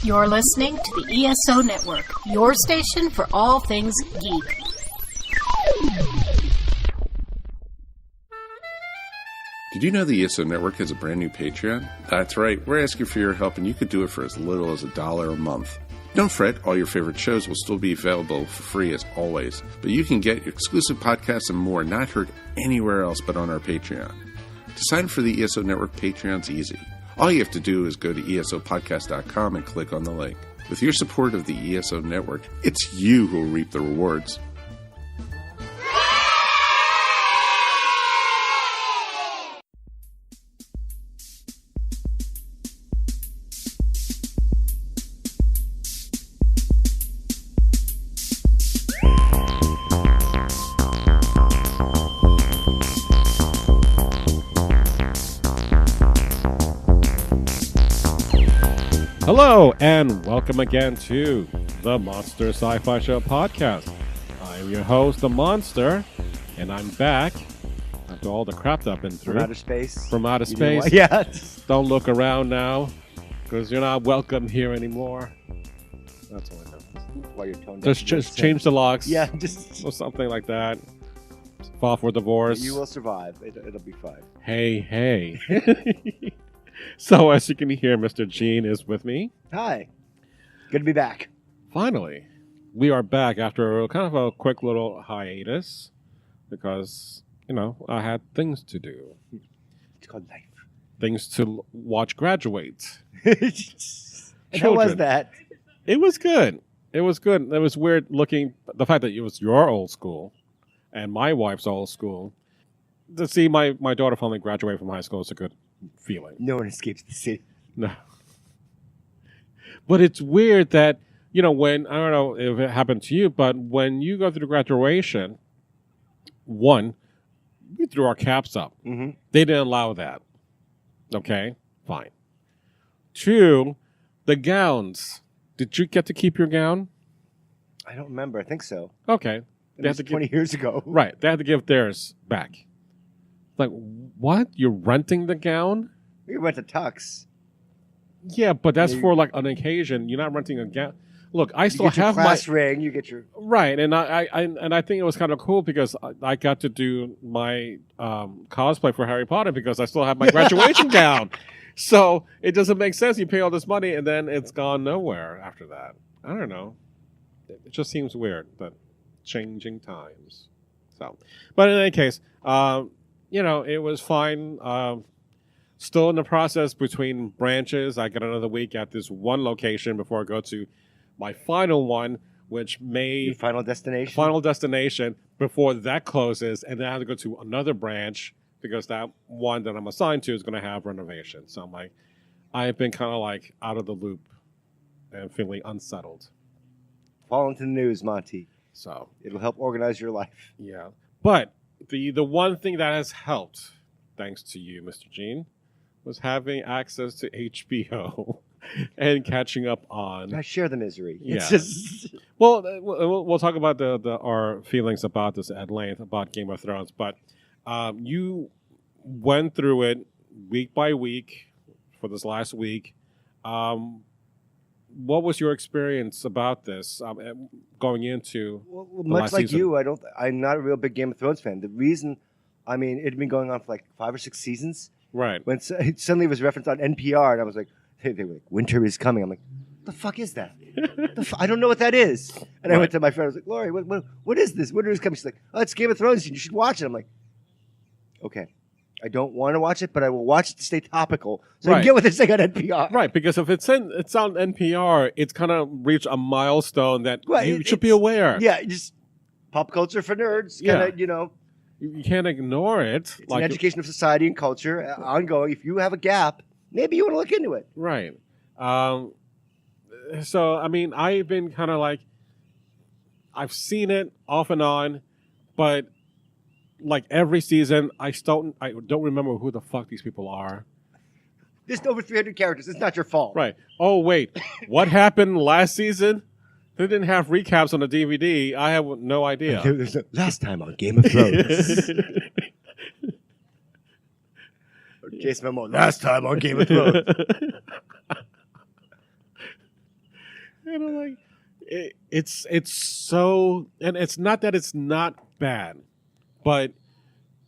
You're listening to the ESO Network, your station for all things geek. Did you know the ESO Network has a brand new Patreon? That's right, we're asking for your help and you could do it for as little as $1 a month. Don't fret, all your favorite shows will still be available for free as always, but you can get exclusive podcasts and more not heard anywhere else but on our Patreon. To sign up for the ESO Network, Patreon's easy. All you have to do is go to esopodcast.com and click on the link. With your support of the ESO Network, it's you who will reap the rewards. Hello, and welcome again to the Monster Sci-Fi Show podcast. I'm your host, The Monster, and I'm back after all the crap that I've been through. From outer space. Yeah. Don't look around now, because you're not welcome here anymore. That's all I know. While you're toned Just change the locks. Yeah, just... Or something like that. File for divorce. You will survive. It'll be fine. Hey. So, as you can hear, Mr. Gene is with me. Hi. Good to be back. Finally, we are back after kind of a quick little hiatus because, I had things to do. It's called life. Things to watch graduate. And how was that? It was good. It was weird looking, the fact that it was your old school and my wife's old school. To see my daughter finally graduate from high school is a good feeling. No one escapes the city. No. But it's weird that, when, I don't know if it happened to you, but when you go through the graduation, one, we threw our caps up. Mm-hmm. They didn't allow that. Okay, fine. Two, the gowns. Did you get to keep your gown? I don't remember. I think so. Okay. It was 20 years ago. Right. They had to give theirs back. Like, what? You're renting the gown? We went to Tux. Yeah, but that's for like an occasion. You're not renting a gown. Look, I still have my class ring. You get your right, and I think it was kind of cool because I got to do my cosplay for Harry Potter because I still have my graduation gown. So it doesn't make sense. You pay all this money and then it's gone nowhere after that. I don't know. It just seems weird, but changing times. So, but in any case, it was fine. Still in the process between branches. I got another week at this one location before I go to my final one, which your final destination. Final destination before that closes, and then I have to go to another branch because that one that I'm assigned to is going to have renovations. So I'm like, I've been kind of like out of the loop and feeling unsettled. Fall into the news, Monty. So it'll help organize your life. Yeah, but the one thing that has helped, thanks to you, Mr. Gene, was having access to HBO and catching up on. I share the misery. Yeah. It's just... Well, we'll talk about our feelings about this at length about Game of Thrones, but you went through it week by week for this last week. What was your experience about this going into? Well, much like season? You, I'm not a real big Game of Thrones fan. The reason, it had been going on for like 5 or 6 seasons. Right. When suddenly it was referenced on NPR, and I was like, they were like, winter is coming. I'm like, what the fuck is that? I don't know what that is. And right. I went to my friend. I was like, Lori, what is this? Winter is coming. She's like, oh, it's Game of Thrones. You should watch it. I'm like, okay. I don't want to watch it, but I will watch it to stay topical. So I can get what they're saying on NPR. Right, because if it's on NPR, it's kind of reached a milestone that you should be aware. Yeah, just pop culture for nerds. You can't ignore it. It's an education of society and culture, ongoing. If you have a gap, maybe you want to look into it. Right. So, I've been kind of like, I've seen it off and on, but like every season, I don't remember who the fuck these people are. There's over 300 characters. It's not your fault. Right. Oh, wait. What happened last season? They didn't have recaps on the DVD. I have no idea. Last time on Game of Thrones. Jason Momoa, last time on Game of Thrones. And I'm like, it's so, and it's not that it's not bad, but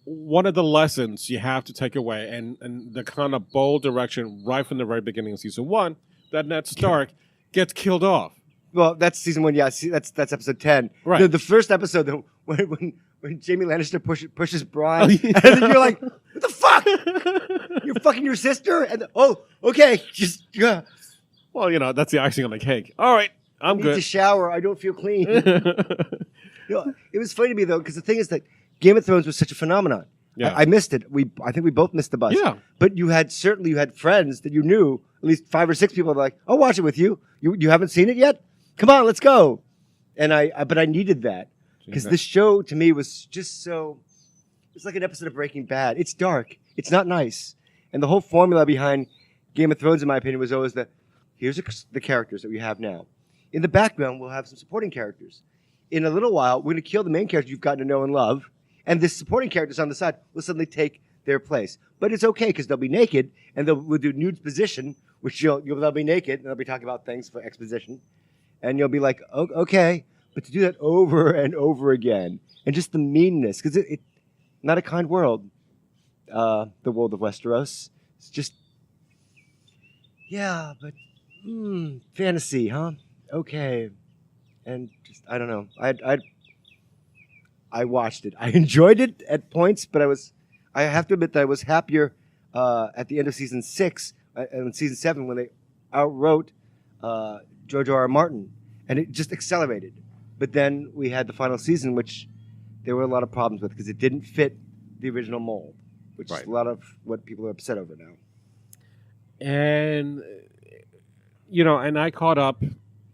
one of the lessons you have to take away, and the kind of bold direction right from the very beginning of season 1, that Ned Stark gets killed off. Well, that's season 1. Yeah, that's episode 10. Right. The first episode, when Jaime Lannister pushes Bronn, and then you're like, what the fuck? You're fucking your sister? And okay, just Well, that's the icing on the cake. All right, I'm I need good. to shower. I don't feel clean. It was funny to me though, because the thing is that Game of Thrones was such a phenomenon. Yeah. I missed it. I think we both missed the bus. Yeah. But you had friends that you knew, at least 5 or 6 people were like, I'll watch it with you. You haven't seen it yet? Come on, let's go. And but I needed that. Because this show to me was just so, it's like an episode of Breaking Bad. It's dark. It's not nice. And the whole formula behind Game of Thrones, in my opinion, was always that here's the characters that we have now. In the background, we'll have some supporting characters. In a little while, we're going to kill the main characters you've gotten to know and love. And the supporting characters on the side will suddenly take their place. But it's okay because they'll be naked and we'll do nude position, which they'll be naked and they'll be talking about things for exposition. And you'll be like, oh, okay. But to do that over and over again and just the meanness, because it's not a kind world, the world of Westeros. It's just, yeah, but fantasy, huh? Okay. And just, I don't know. I watched it. I enjoyed it at points, but I have to admit that I was happier at the end of season 6 and season 7 when they outwrote George R.R. Martin, and it just accelerated. But then we had the final season, which there were a lot of problems with because it didn't fit the original mold, which is a lot of what people are upset over now. And, and I caught up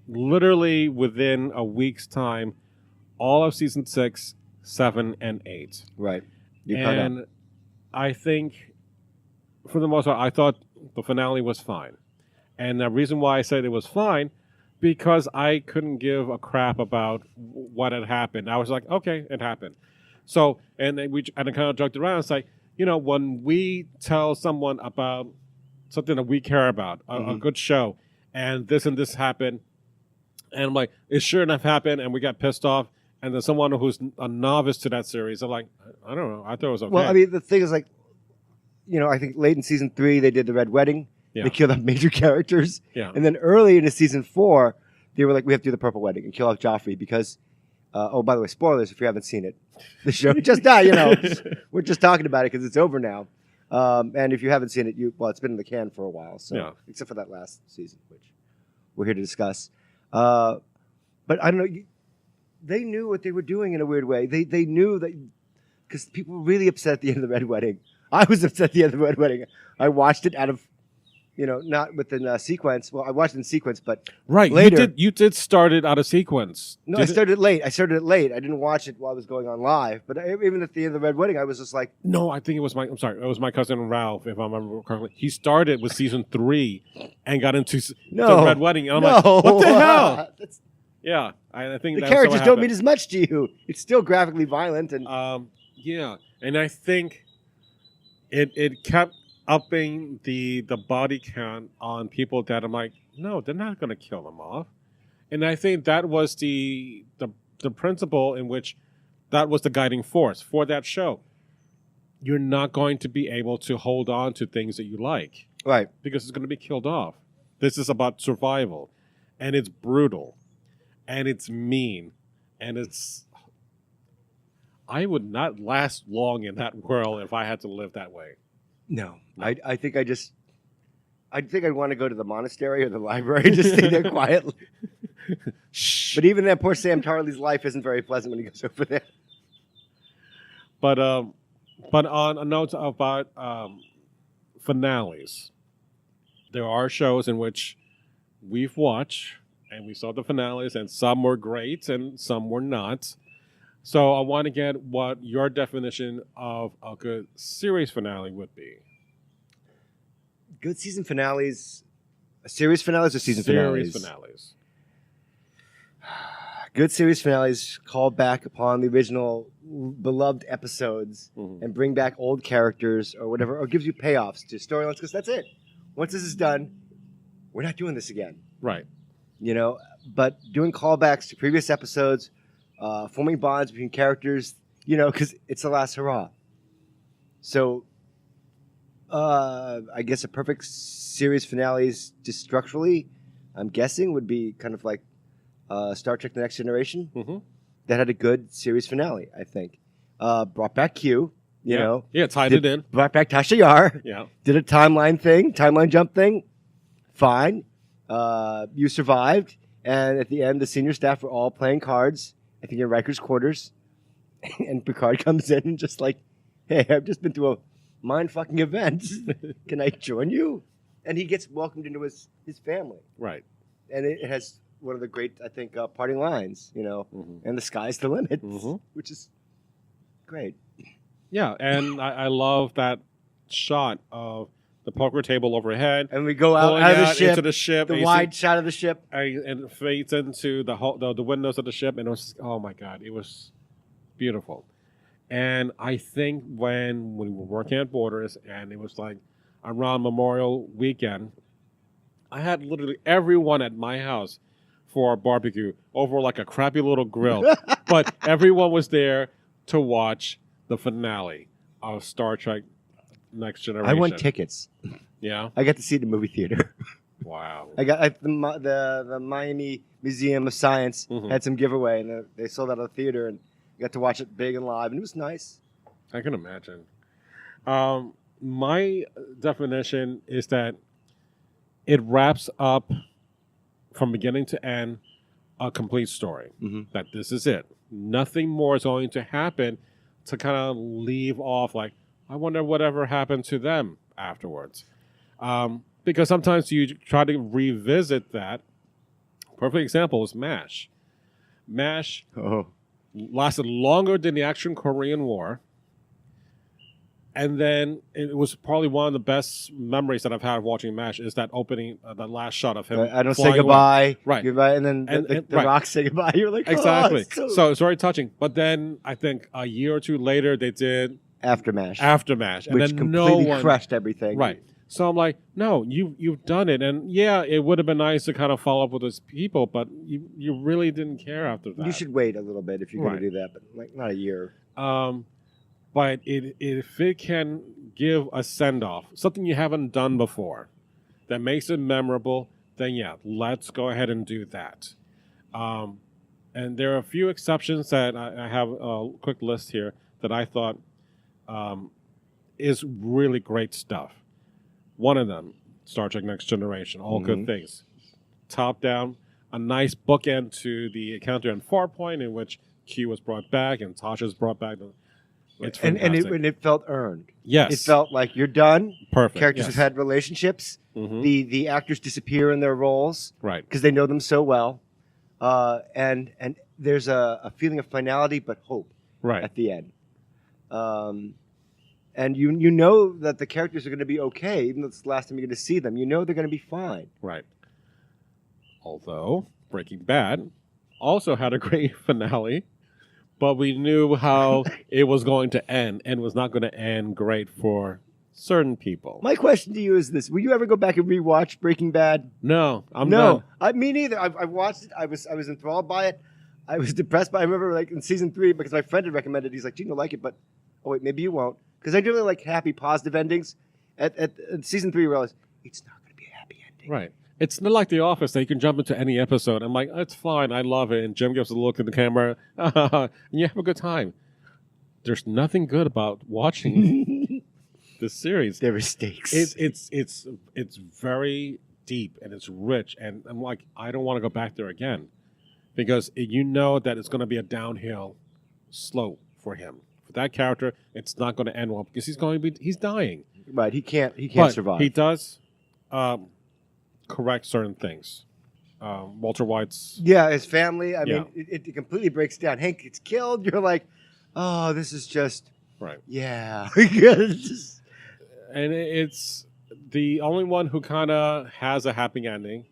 literally within a week's time, all of season 6, 7, and 8. Right. And I think, for the most part, I thought the finale was fine. And the reason why I said it was fine, because I couldn't give a crap about what had happened. I was like, okay, it happened. So, and I kind of joked around. It's like, when we tell someone about something that we care about, a good show, and this happened, and I'm like, it sure enough happened, and we got pissed off. And then someone who's a novice to that series, I'm like, I don't know. I thought it was okay. Well, I mean, the thing is, like, I think late in season 3, they did the Red Wedding. Yeah. They killed off major characters. Yeah. And then early into season 4, they were like, we have to do the Purple Wedding and kill off Joffrey because, by the way, spoilers if you haven't seen it. The show just died, we're just talking about it because it's over now. And if you haven't seen it, it's been in the can for a while. So, except for that last season, which we're here to discuss. But I don't know. They knew what they were doing in a weird way. They knew that because people were really upset at the end of the Red Wedding. I was upset at the end of the Red Wedding. I watched it out of, not within sequence. Well, I watched it in sequence, but later. You did start it out of sequence. No, I started it late. I didn't watch it while it was going on live. But even at the end of the Red Wedding, I was just like. No, I think it was it was my cousin Ralph, if I remember correctly. He started with season 3 and got into the Red Wedding. And I'm like, what the hell? Yeah, I think the characters don't mean as much to you. It's still graphically violent, and and I think it kept upping the body count on people that I'm like, no, they're not going to kill them off, and I think that was the principle in which that was the guiding force for that show. You're not going to be able to hold on to things that you like, right? Because it's going to be killed off. This is about survival, and it's brutal. And it's mean, and I would not last long in that world if I had to live that way. No. I think I'd want to go to the monastery or the library and just stay there quietly. But even then, poor Sam Tarley's life isn't very pleasant when he goes over there. But on a note about finales, there are shows in which we've watched. And we saw the finales, and some were great, and some were not. So I want to get what your definition of a good series finale would be. Good season finales, series finales or season finales? Series finales. Good series finales call back upon the original beloved episodes and bring back old characters or whatever, or gives you payoffs to storylines because that's it. Once this is done, we're not doing this again. Right. you know. But doing callbacks to previous episodes, forming bonds between characters, you know, because it's the last hurrah. So, I guess a perfect series finale is just structurally, I'm guessing, would be kind of like Star Trek: The Next Generation. Mm-hmm. That had a good series finale, I think. Brought back Q, you know. Yeah, tied it in. Brought back Tasha Yar. Yeah. Did a timeline jump thing. Fine. You survived. And at the end, the senior staff were all playing cards, I think in Riker's quarters. And Picard comes in and just like, hey, I've just been through a mind-fucking event. Can I join you? And he gets welcomed into his family. Right. And it has one of the great, I think, parting lines, you know, and the sky's the limit, which is great. Yeah, and I love that shot of the poker table overhead. And we go out of the ship. The wide shot of the ship. And it fades into the windows of the ship. And it was, oh my God, it was beautiful. And I think when we were working at Borders and it was like around Memorial Weekend, I had literally everyone at my house for a barbecue over like a crappy little grill. But everyone was there to watch the finale of Star Trek Next Generation. I won tickets. Yeah? I got to see it in the movie theater. Wow. The Miami Museum of Science had some giveaway, and they sold out of the theater, and I got to watch it big and live, and it was nice. I can imagine. My definition is that it wraps up from beginning to end a complete story. That this is it. Nothing more is going to happen to kind of leave off like, I wonder whatever happened to them afterwards. Because sometimes you try to revisit that. Perfect example is MASH. MASH lasted longer than the actual Korean War. And then it was probably one of the best memories that I've had of watching MASH is that opening, that last shot of him. I don't say goodbye. Away. Right. Goodbye, and then the right. Rock say goodbye. You're like, exactly. Oh, so it's very touching. But then I think a year or two later they did After MASH. And which then completely crushed everything. Right. So I'm like, no, you've done it. And yeah, it would have been nice to kind of follow up with those people, but you really didn't care after that. You should wait a little bit if you're going to do that, but like not a year. But if it can give a send-off, something you haven't done before, that makes it memorable, then yeah, let's go ahead and do that. And there are a few exceptions that I have a quick list here that I thought is really great stuff. One of them, Star Trek Next Generation, all good things. Top down, a nice bookend to the encounter in Farpoint in which Q was brought back and Tasha's brought back. It's fantastic. And it felt earned. Yes. It felt like you're done. Perfect. Characters have had relationships. The actors disappear in their roles. Right. Because they know them so well. And there's a feeling of finality but hope at the end. And you know that the characters are going to be okay, even though it's the last time you're going to see them. You know they're going to be fine. Right. Although Breaking Bad also had a great finale, but we knew how it was going to end, and was not going to end great for certain people. My question to you is this: will you ever go back and rewatch Breaking Bad? No, I'm not. Me neither. I watched it. I was enthralled by it. I was depressed by it. I remember like in season 3 because my friend had recommended it. He's like, Gene, you'll like it, but oh wait, maybe you won't. Because I do really like happy, positive endings. At season 3, I realized it's not going to be a happy ending. Right. It's not like The Office that you can jump into any episode. I'm like, it's fine. I love it. And Jim gives a look at the camera. And you have a good time. There's nothing good about watching this series. There are stakes. It's very deep and it's rich. And I'm like, I don't want to go back there again. Because you know that it's going to be a downhill slope for him. For that character, it's not going to end well because he's dying. Right. He can't but survive. He does correct certain things. Walter White's... Yeah, his family. I mean, it completely breaks down. Hank gets killed. You're like, oh, this is just... Right. Yeah. And it's the only one who kind of has a happy ending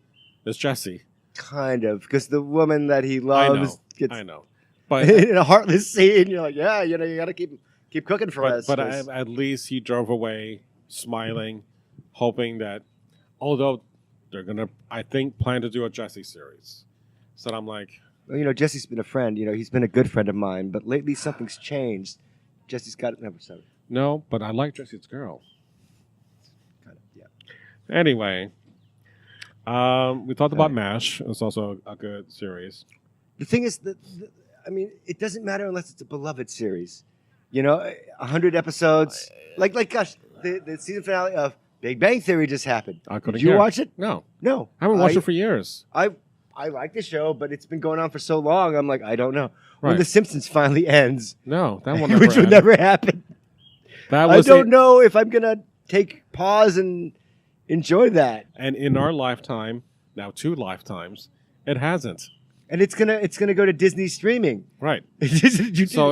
is Jesse. Kind of. Because the woman that he loves gets... I know. But in a heartless scene, you're like, yeah, you got to keep cooking for us. But at least he drove away smiling, hoping that... Although they're gonna, I think, plan to do a Jesse series. So I'm like, Well, you know, Jesse's been a friend. You know, he's been a good friend of mine. But lately, something's changed. Jesse's got an episode. no, but I like Jesse's girl. Kind of, yeah. Anyway, we talked about MASH. It's also a good series. The thing is that, I mean, it doesn't matter unless it's a beloved series. You know, 100 episodes. Like gosh, the season finale of Big Bang Theory just happened. I couldn't Did you care. watch it? No, No. I haven't watched it for years. I like the show, but it's been going on for so long. I'm like, I don't know. When Right. The Simpsons finally ends, No, that one never which would end. never happen. That I was don't know if I'm gonna take pause and enjoy that. And in our lifetime, now 2 lifetimes, it hasn't. And it's gonna go to Disney streaming. Right. So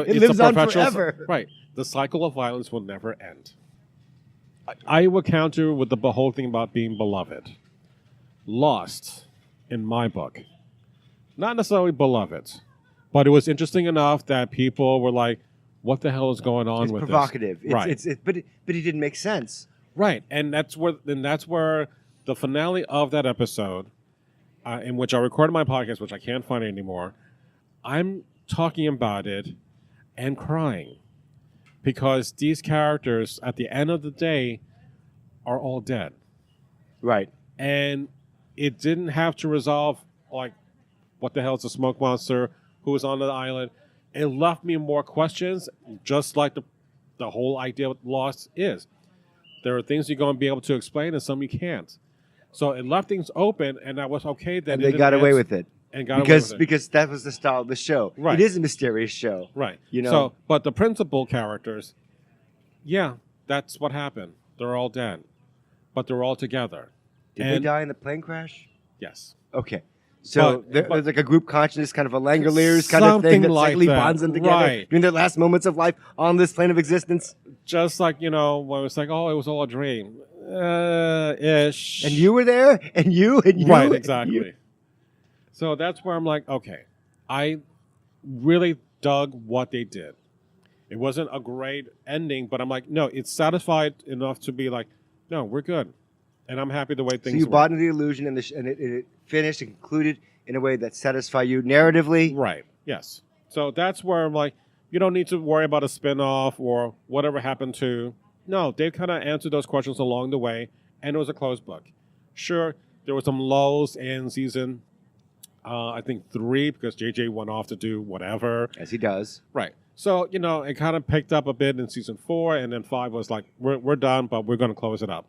it it's lives a on perpetual forever. Right. The cycle of violence will never end. I will counter with the whole thing about being beloved. Lost, in my book, not necessarily beloved, but it was interesting enough that people were like, "What the hell is going on It's with provocative. this?" Right. But it didn't make sense. Right, and that's where the finale of that episode, in which I recorded my podcast, which I can't find anymore. I'm talking about it and crying because these characters, at the end of the day, are all dead, Right. and it didn't have to resolve like, what the hell is a smoke monster? Who is on the island? It left me more questions, just like the whole idea of Lost is. There are things you're going to be able to explain and some you can't. So it left things open, and I was okay that And they got away with it. And got away because with it. because that was the style of the show. Right. It is a mysterious show. Right. You know. So, but the principal characters, yeah, that's what happened. They're all dead, but they're all together. Did they die in the plane crash? Yes. Okay. So But there's like a group consciousness, kind of a Langoliers kind of thing Something that like slightly that. bonds them together Right. during their last moments of life on this plane of existence. Just like, when it was like, oh, it was all a dream. Ish. And you were there, and you. Right, and exactly. you. So that's where I'm like, okay, I really dug what they did. It wasn't a great ending, but I'm like, no, it's satisfied enough to be like, no, we're good. And I'm happy the way So things you were. bought into the illusion, and it finished and concluded in a way that satisfied you narratively. Right, yes. So that's where I'm like, you don't need to worry about a spin-off or whatever happened to. No, they kind of answered those questions along the way, and it was a closed book. Sure, there were some lulls in season, I think 3, because JJ went off to do whatever. As he does. Right. So, it kind of picked up a bit in season 4, and then 5 was like, we're done, but we're going to close it up.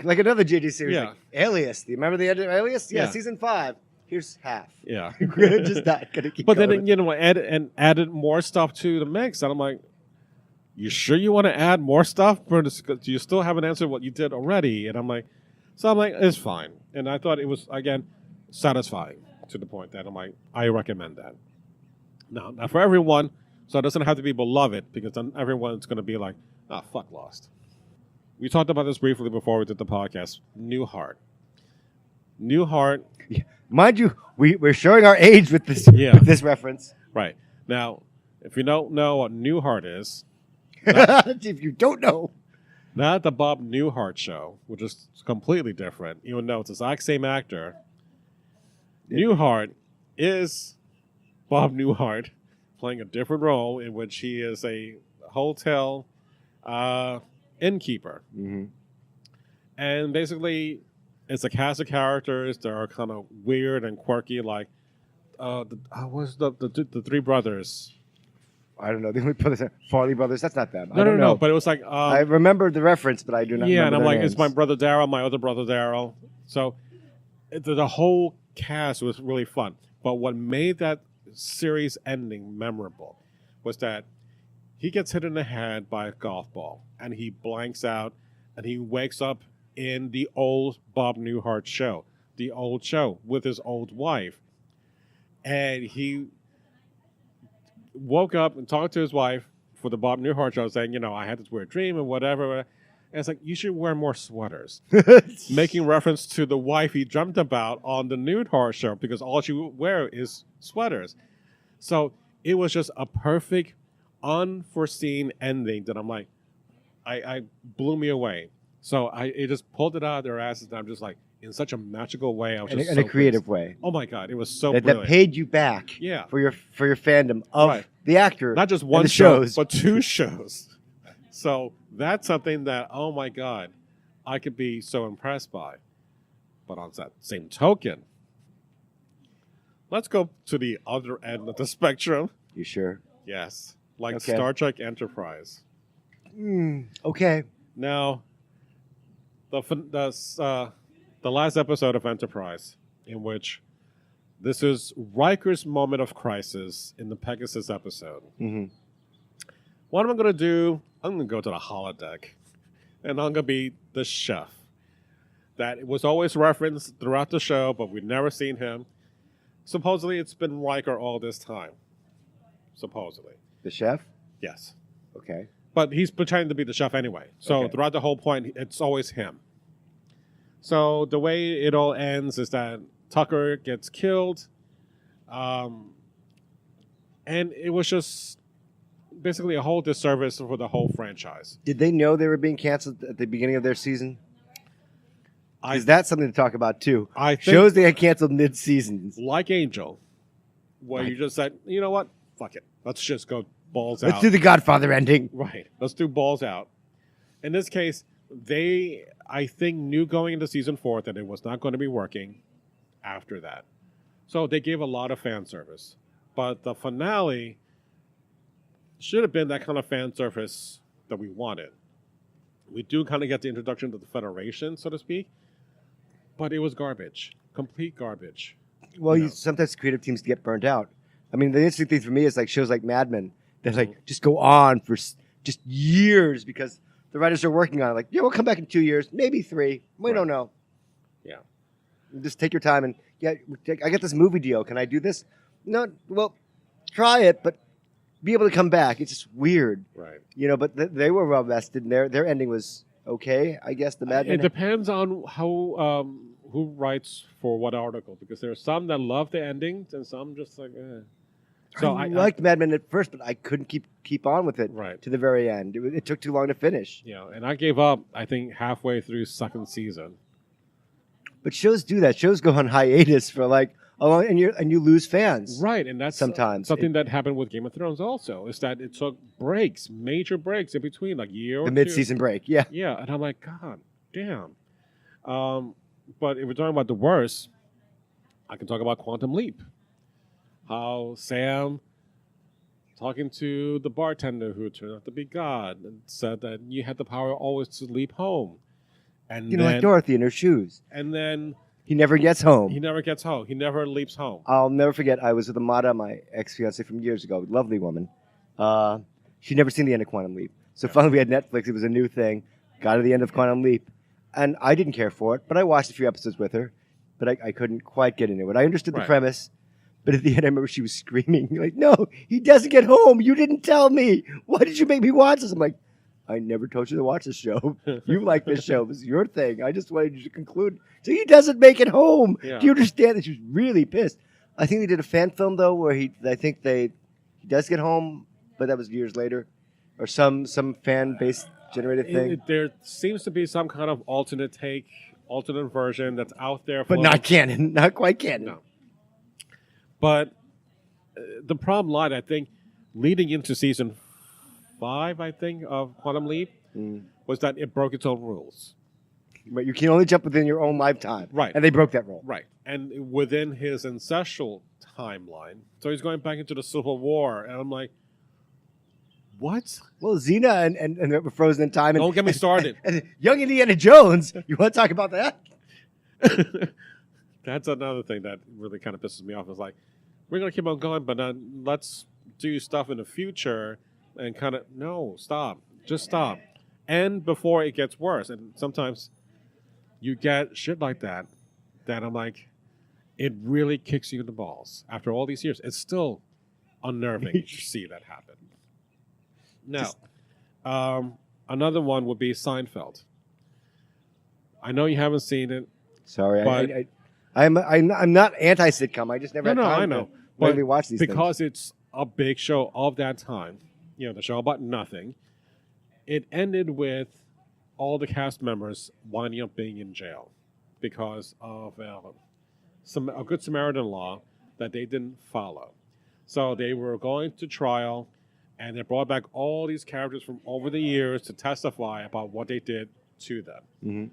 Like another JJ series, Yeah. like Alias. Do you remember the end of Alias? Yeah, Yeah. season 5. Here's half. Yeah. We're just not gonna keep But going. then, added more stuff to the mix, and I'm like, you sure you want to add more stuff? For this? 'Cause you still haven't answered what you did already. And I'm like, it's fine. And I thought it was, again, satisfying to the point that I'm like, I recommend that. Now, not for everyone, so it doesn't have to be beloved, because then everyone's going to be like, fuck Lost. We talked about this briefly before we did the podcast. Newhart. Yeah. Mind you, we're showing our age with this Yeah. with this reference. Right. Now, if you don't know what Newhart is, If you don't know, not the Bob Newhart show, which is completely different, even though it's the exact same actor. Newhart is Bob Newhart playing a different role in which he is a hotel innkeeper. And basically, it's a cast of characters that are kind of weird and quirky, like what's the 3 brothers? I don't know. They only put this Farley Brothers. That's not them. I No, don't know. but it was like I remember the reference, but I do not. yeah, remember and I'm their like, names. it's my brother Daryl, my other brother Daryl. So the whole cast was really fun. But what made that series ending memorable was that he gets hit in the head by a golf ball, and he blanks out, and he wakes up in the old Bob Newhart show, the old show with his old wife. And he woke up and talked to his wife for the Bob Newhart show, saying, I had this weird dream and whatever. And it's like, you should wear more sweaters. Making reference to the wife he dreamt about on the Newhart show, because all she would wear is sweaters. So it was just a perfect, unforeseen ending that I'm like, I blew me away. So it just pulled it out of their asses, and I'm just like, in such a magical way. I was In just a so creative pleased. way. Oh my God, it was so That brilliant. paid you back Yeah. for your fandom of Right. the actor. Not just and one the show, shows. but 2 shows. So that's something that, oh my God, I could be so impressed by. But on that same token, let's go to the other end of the spectrum. You sure? Yes, like Okay. Star Trek Enterprise. Okay. Now, the last episode of Enterprise, in which this is Riker's moment of crisis in the Pegasus episode. Mm-hmm. What am I going to do? I'm going to go to the holodeck, and I'm going to be the chef. That was always referenced throughout the show, but we've never seen him. Supposedly, it's been Riker all this time. Supposedly. The chef? Yes. Okay. But he's pretending to be the chef anyway. So Okay. throughout the whole point, it's always him. So the way it all ends is that Tucker gets killed. And it was just basically a whole disservice for the whole franchise. Did they know they were being canceled at the beginning of their season? I, Is that something to talk about too? I think, Shows they had canceled mid-seasons. like Angel, where you just said, you know what? Fuck it. Let's just go balls Let's out. do the Godfather ending. Right. Let's do balls out. In this case, they, I think, knew going into season 4 that it was not going to be working after that. So they gave a lot of fan service. But the finale should have been that kind of fan service that we wanted. We do kind of get the introduction to the Federation, so to speak. But it was garbage. Complete garbage. Well, You know. sometimes creative teams get burned out. I mean, the interesting thing for me is like shows like Mad Men that like just go on for just years because the writers are working on it. Like, yeah, we'll come back in 2 years, maybe 3. We don't know. Yeah. Just take your time and I get this movie deal. Can I do this? No, well, try it, but be able to come back. It's just weird, Right. you know. But they were well vested, and their ending was okay. I guess the Mad Men. It depends on how who writes for what article, because there are some that love the endings and some just like, eh. So I liked Mad Men at first, but I couldn't keep on with it Right. to the very end. It took too long to finish. Yeah, and I gave up, I think, halfway through second season. But shows do that. Shows go on hiatus for like a long, and you lose fans. Right, and that's Sometimes. something that happened with Game of Thrones also, is that it took breaks, major breaks in between, like a year or The two. mid-season break. Yeah. Yeah, and I'm like, God damn. But if we're talking about the worst, I can talk about Quantum Leap. How Sam, talking to the bartender who turned out to be God, and said that you had the power always to leap home. And You know, like Dorothy in her shoes. And then He never gets home. he never gets home. He never leaps home. I'll never forget. I was with Amada, my ex-fiance from years ago, lovely woman. She'd never seen the end of Quantum Leap. So finally we had Netflix. It was a new thing. Got to the end of Quantum Leap. And I didn't care for it, but I watched a few episodes with her. But I couldn't quite get into it. I understood the Right. premise. But at the end, I remember she was screaming, like, no, he doesn't get home. You didn't tell me. Why did you make me watch this? I'm like, I never told you to watch this show. You like this show. It was your thing. I just wanted you to conclude. So he doesn't make it home. Yeah. Do you understand that? She was really pissed. I think they did a fan film, though, where he does get home, but that was years later. Or some fan-based generated thing. There seems to be some kind of alternate version that's out there. But not canon. Not quite canon. No. But the problem lied, I think, leading into season 5, I think, of Quantum Leap, was that it broke its own rules. But you can only jump within your own lifetime. Right. And they broke that rule. Right. And within his ancestral timeline. So he's going back into the Civil War. And I'm like, what? Well, Xena and the Frozen in Time. And, Don't get me started. And young Indiana Jones. You want to talk about that? That's another thing that really kind of pisses me off. Is like, we're going to keep on going, but let's do stuff in the future and kind of, no, stop. Just stop. And before it gets worse. And sometimes you get shit like that I'm like, it really kicks you in the balls. After all these years, it's still unnerving to see that happen. Now, another one would be Seinfeld. I know you haven't seen it. Sorry, But- I'm not anti-sitcom. I just never had No, time I know. to really watch these because things. it's a big show of that time, the show about nothing, it ended with all the cast members winding up being in jail. because of a Good Samaritan law that they didn't follow. So they were going to trial, and they brought back all these characters from over the years to testify about what they did to them. Mm-hmm.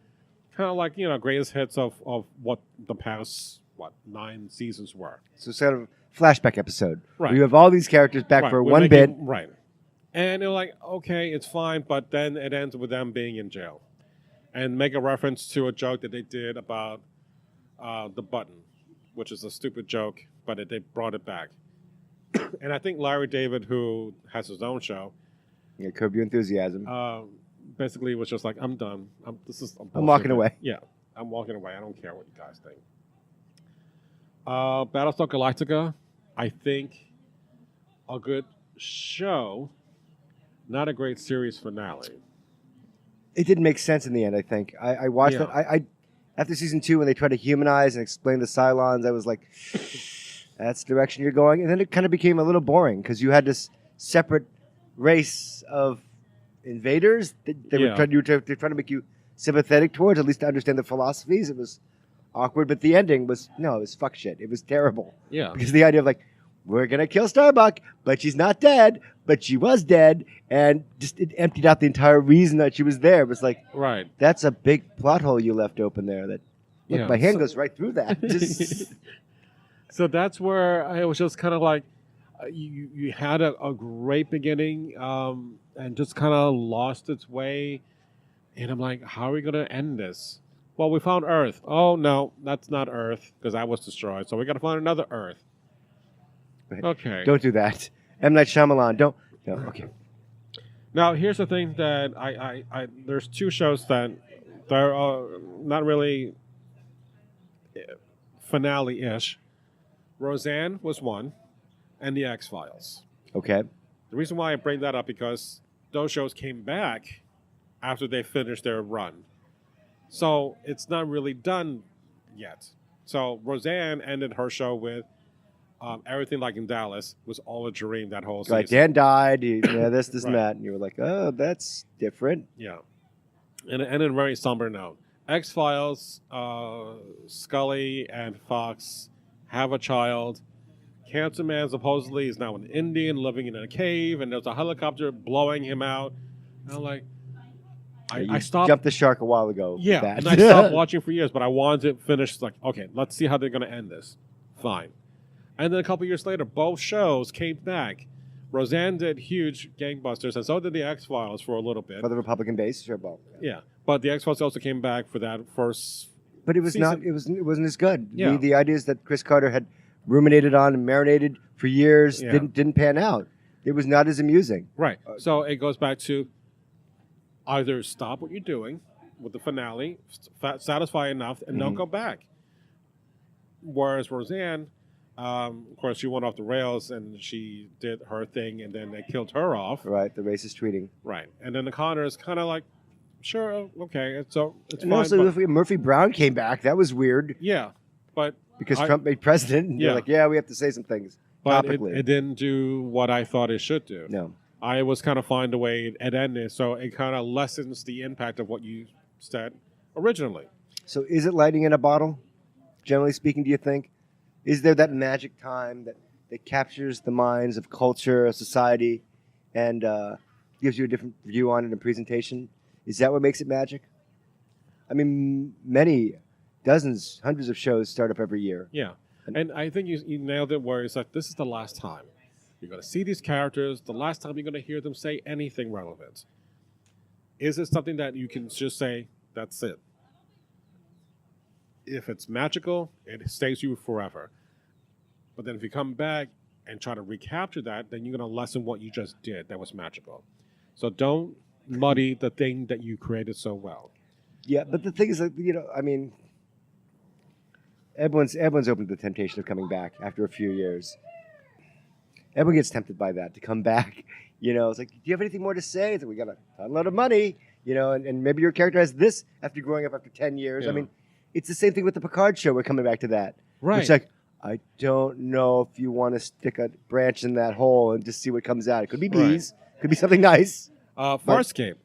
Kind of like, greatest hits of what the past, 9 seasons were. So sort of flashback episode. Right. Where you have all these characters back for We're one bit. Right. And they're like, okay, it's fine, but then it ends with them being in jail. And make a reference to a joke that they did about the button, which is a stupid joke, but they brought it back. And I think Larry David, who has his own show, Yeah, Curb Your Enthusiasm. basically was just like, I'm done. I'm walking away. Yeah, I'm walking away. I don't care what you guys think. Battlestar Galactica, I think a good show, not a great series finale. It didn't make sense in the end, I think. I watched it. I after season 2, when they tried to humanize and explain the Cylons, I was like, that's the direction you're going. And then it kind of became a little boring because you had this separate race of invaders that they're trying to make you sympathetic towards, at least to understand the philosophies. It was awkward, but the ending was, it was fuck shit. It was terrible. Yeah. Because the idea of like, we're going to kill Starbuck, but she's not dead, but she was dead, and just it emptied out the entire reason that she was there. It was like, right. That's a big plot hole you left open there. That look, my hand goes right through that. Just So that's where I was just kind of like, you had a great beginning and just kind of lost its way. And I'm like, how are we going to end this? Well, we found Earth. Oh, no, that's not Earth because that was destroyed. So we got to find another Earth. Okay. Don't do that. M. Night Shyamalan, don't. No, okay. Now, here's the thing that I there's 2 shows that are not really finale-ish. Roseanne was one, and The X-Files. Okay. The reason why I bring that up because those shows came back after they finished their run. So it's not really done yet. So Roseanne ended her show with Everything Like in Dallas was all a dream that whole season. Right, Dan died, this Right. and that, and you were like, oh, that's different. Yeah. And a very somber note. X-Files, Scully and Fox have a child. Cancer Man supposedly is now an Indian living in a cave, and there's a helicopter blowing him out. And I'm like, I stopped. Jumped the shark a while ago. Yeah, That. and I stopped watching for years, but I wanted to finish. Like, okay, let's see how they're going to end this. Fine. And then a couple years later, both shows came back. Roseanne did huge gangbusters, and so did the X-Files for a little bit. For the Republican base, sure, well. Yeah, but the X-Files also came back for that first. But it was season. not. It wasn't as good. Yeah. The ideas that Chris Carter had ruminated on and marinated for years Yeah. didn't pan out. It was not as amusing. Right. So it goes back to either stop what you're doing with the finale, satisfy enough, and don't go back. Whereas Roseanne, of course, she went off the rails and she did her thing, and then they killed her off. Right, the racist tweeting. Right. And then the Connors kind of like, sure, okay, it's fine. And also, but- if Murphy Brown came back, that was weird yeah, but because Trump made president. And Yeah. they're like, yeah, we have to say some things but topically. it didn't do what I thought it should do. No. I was kind of fine the way it ended, so it kind of lessens the impact of what you said originally. So is it lightning in a bottle? Generally speaking, do you think? Is there that magic time that captures the minds of culture, of society, and gives you a different view on it in presentation? Is that what makes it magic? I mean, many, dozens, hundreds of shows start up every year. Yeah, and I think you nailed it where it's like, this is the last time you're going to see these characters, the last time you're going to hear them say anything relevant. Is it something that you can just say, that's it? If it's magical, it stays with you forever. But then if you come back and try to recapture that, then you're going to lessen what you just did that was magical. So don't muddy the thing that you created so well. Yeah, but the thing is, I mean, everyone's open to the temptation of coming back after a few years. Everyone gets tempted by that, to come back. It's like, do you have anything more to say? It's like, we got a lot of money, and maybe your character has this after growing up after 10 years. Yeah. I mean, it's the same thing with the Picard show. We're coming back to that. Right. It's like, I don't know if you want to stick a branch in that hole and just see what comes out. It could be bees. Could be something nice. Farscape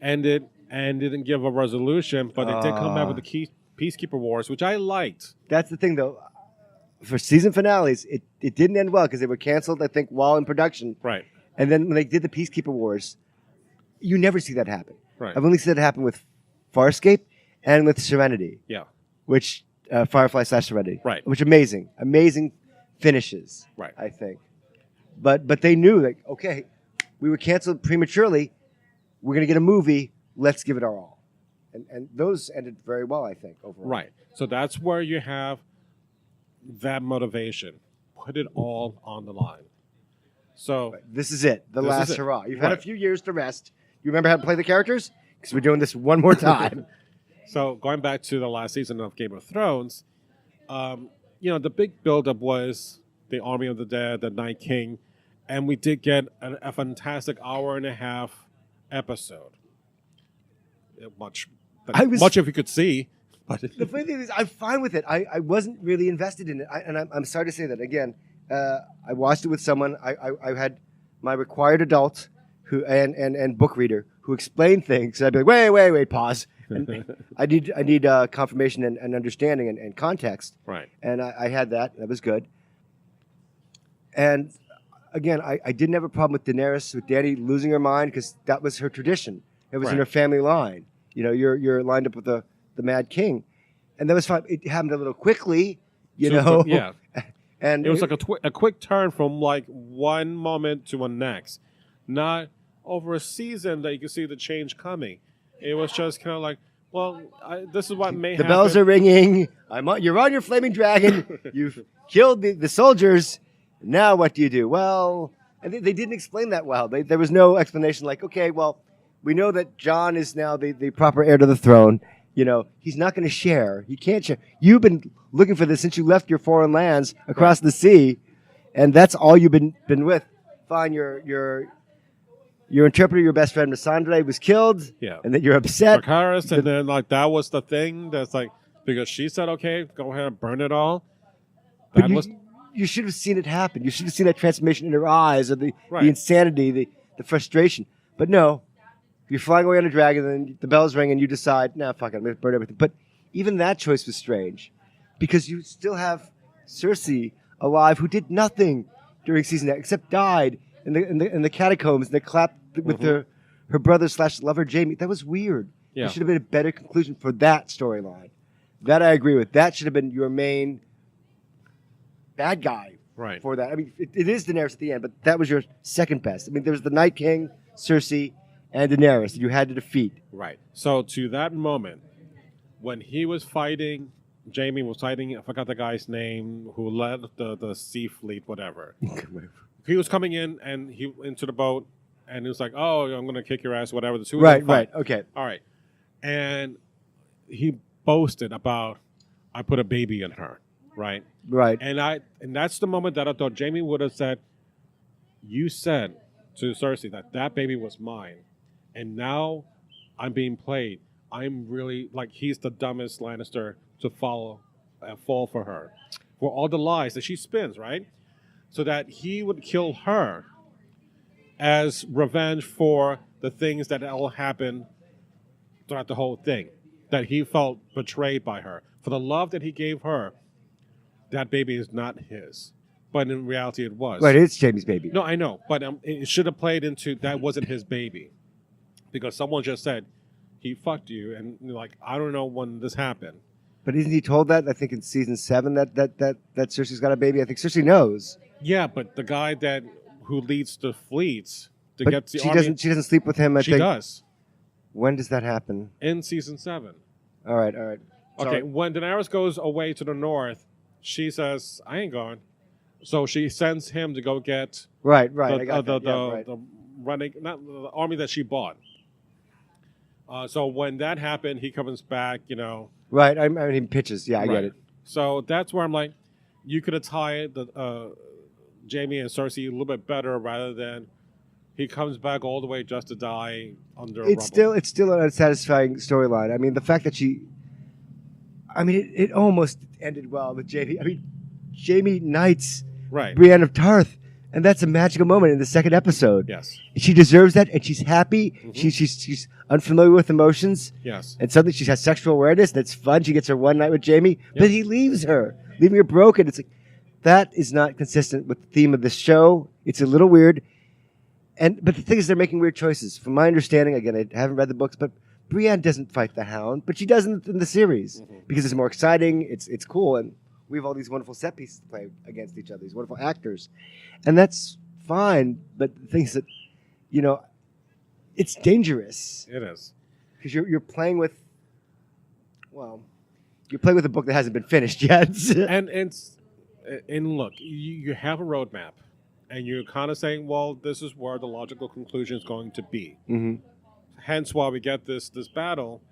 ended and didn't give a resolution, but it did come back with the Peacekeeper Wars, which I liked. That's the thing, though. For season finales, it didn't end well because they were canceled, I think, while in production. Right. And then when they did the Peacekeeper Wars, you never see that happen. Right. I've only seen that happen with Farscape and with Serenity. Yeah. Which Firefly / Serenity. Right. Which amazing finishes. Right. I think. But they knew, like, okay, we were canceled prematurely. We're gonna get a movie. Let's give it our all. And those ended very well, I think, overall. Right. So that's where you have that motivation. Put it all on the line. So Right. This is it. The This last is it. hurrah. You've had a Right. few years to rest. You remember how to play the characters? Because we're doing this one more time. So going back to the last season of Game of Thrones, the big buildup was the Army of the Dead, the Night King, and we did get a fantastic hour and a half episode. Much if you could see. But The funny thing is, I'm fine with it. I wasn't really invested in it. I'm sorry to say that. Again, I watched it with someone. I had my required adult and book reader who explained things. I'd be like, wait, pause. And I need confirmation and understanding and context. Right. And I had that. That was good. And again, I didn't have a problem with Daenerys, with Dany losing her mind because that was her tradition. It was in Right. her family line. You're lined up with the Mad King, and that was fine. It happened a little quickly, Yeah. And It was like a quick turn from like one moment to the next, not over a season that you can see the change coming. It was just kind of like, well, this is what may the happen. bells are ringing. You're on your flaming dragon. You've killed the soldiers. Now what do you do? Well, and they didn't explain that well. There was no explanation like, okay, well, we know that Jon is now the proper heir to the throne. He's not going to share. He can't share. You've been looking for this since you left your foreign lands across the sea, and that's all you've been with. Fine, your interpreter, your best friend Missandei, was killed. Yeah. And that you're upset. Dracarys, and then like that was the thing that's like because she said, okay, go ahead and burn it all. But That was you should have seen it happen. You should have seen that transformation in her eyes, or the Right. insanity, the frustration. But no, you're flying away on a dragon, and the bells ring, and you decide, nah, fuck it, I'm going to burn everything. But even that choice was strange, because you still have Cersei alive, who did nothing during season 8 except died in the catacombs. And they clapped with her brother / lover Jaime. That was weird. Yeah. There should have been a better conclusion for that storyline. That I agree with. That should have been your main bad guy Right. for that. I mean, it is Daenerys at the end, but that was your second best. I mean, there was the Night King, Cersei, and Daenerys that you had to defeat. Right. So to that moment, when he was fighting, Jaime was fighting, I forgot the guy's name, who led the sea fleet, whatever. He was coming in and into the boat, and he was like, "Oh, I'm going to kick your ass," whatever. The two of them Right, fight. okay. All right. And he boasted about, "I put a baby in her," right? Right. And that's the moment that I thought Jaime would have said, "You said to Cersei that baby was mine, and now I'm being played. I'm really like he's the dumbest Lannister to follow and fall for her, for all the lies that she spins, right? So that he would kill her as revenge for the things that all happened throughout the whole thing, that he felt betrayed by her for the love that he gave her." That baby is not his, but in reality, it was. Right, it's Jaime's baby. No, I know, but it should have played into that wasn't his baby, because someone just said he fucked you, and you're like, I don't know when this happened. But isn't he told that? I think in season 7 that Cersei's got a baby. I think Cersei knows. Yeah, but the guy who leads the fleets to But get the she army, doesn't sleep with him. I she think. does When does that happen? in season 7. All right. Okay, Sorry. when Daenerys goes away to the north, she says, "I ain't going." So she sends him to go get Right. the, I got that. the Yeah, right. running, not the army that she bought. So when that happened, he comes back, Right. I mean, pitches. Yeah, I get Right. it. So that's where I'm like, you could have tied the Jaime and Cersei a little bit better rather than he comes back all the way just to die under a It's rubble. still an unsatisfying storyline. I mean, the fact that it almost ended well with Jaime. I mean, Jaime knights Right. Brienne of Tarth, And that's a magical moment in the second episode. Yes. She deserves that, and she's happy. Mm-hmm. She's unfamiliar with emotions. Yes. And suddenly she has sexual awareness. That's fun. She gets her one night with Jamie, Yep. but he leaves her, leaving her broken. It's like, that is not consistent with the theme of this show. It's a little weird. But the thing is, they're making weird choices. From my understanding, again, I haven't read the books, but Brienne doesn't fight the Hound, but she does in the series because it's more exciting. It's cool, and we have all these wonderful set pieces to play against each other. These wonderful actors, and that's fine. But the thing is that, it's dangerous It is. because you're playing with, you're playing with a book that hasn't been finished yet. And look, you have a roadmap, and you're kind of saying, well, this is where the logical conclusion is going to be. Mm-hmm. Hence why we get this battle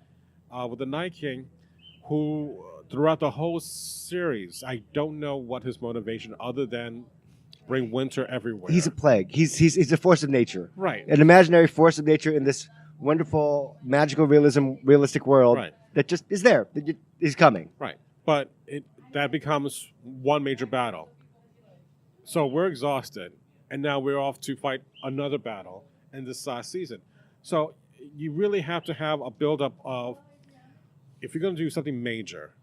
with the Night King, who throughout the whole series, I don't know what his motivation other than bring winter everywhere. He's a plague. He's a force of nature. Right. An imaginary force of nature in this wonderful, magical realistic world Right. that just is there. That is coming. Right. But that becomes one major battle. So we're exhausted, and now we're off to fight another battle in this last season. So you really have to have a buildup of, if you're going to do something major,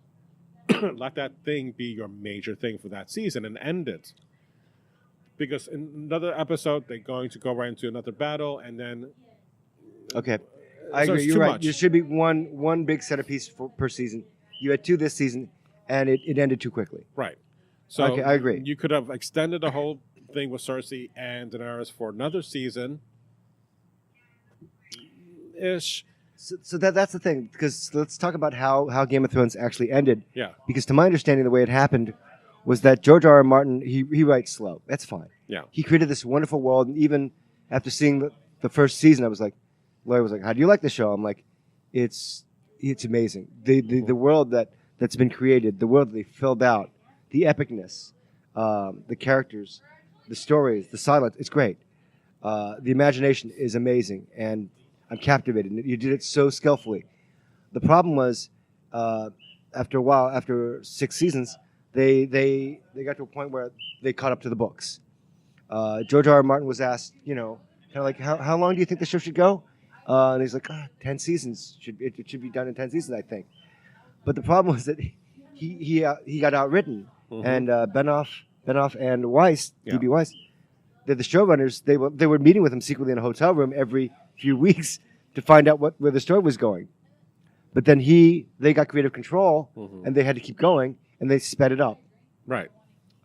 let that thing be your major thing for that season and end it. Because in another episode, they're going to go right into another battle, and then... Okay. I So agree. it's You're too right. much. There should be one big centerpiece per season. You had 2 this season, and it ended too quickly. Right. So Okay, I agree. You could have extended the whole thing with Cersei and Daenerys for another season. Ish. So that's the thing, because let's talk about how Game of Thrones actually ended. Yeah. Because to my understanding, the way it happened was that George R.R. Martin, he writes slow. That's fine. Yeah. He created this wonderful world, and even after seeing the first season, I was like, Laurie was like, "How do you like the show?" I'm like, "It's amazing. The world that's been created, the world that they filled out, the epicness, the characters, the stories, the silence. It's great. The imagination is amazing, and I'm captivated. You did it so skillfully. The problem was, after a while, after 6 seasons, they got to a point where they caught up to the books. George R.R. Martin was asked, kind of like, how long do you think the show should go? And he's like, 10 seasons. It should be done in 10 seasons, I think. But the problem was that he got outwritten, and Benoff and Weiss, Yeah. D.B. Weiss, the showrunners, they were meeting with him secretly in a hotel room every few weeks to find out where the story was going. But then they got creative control, and they had to keep going, and they sped it up. Right.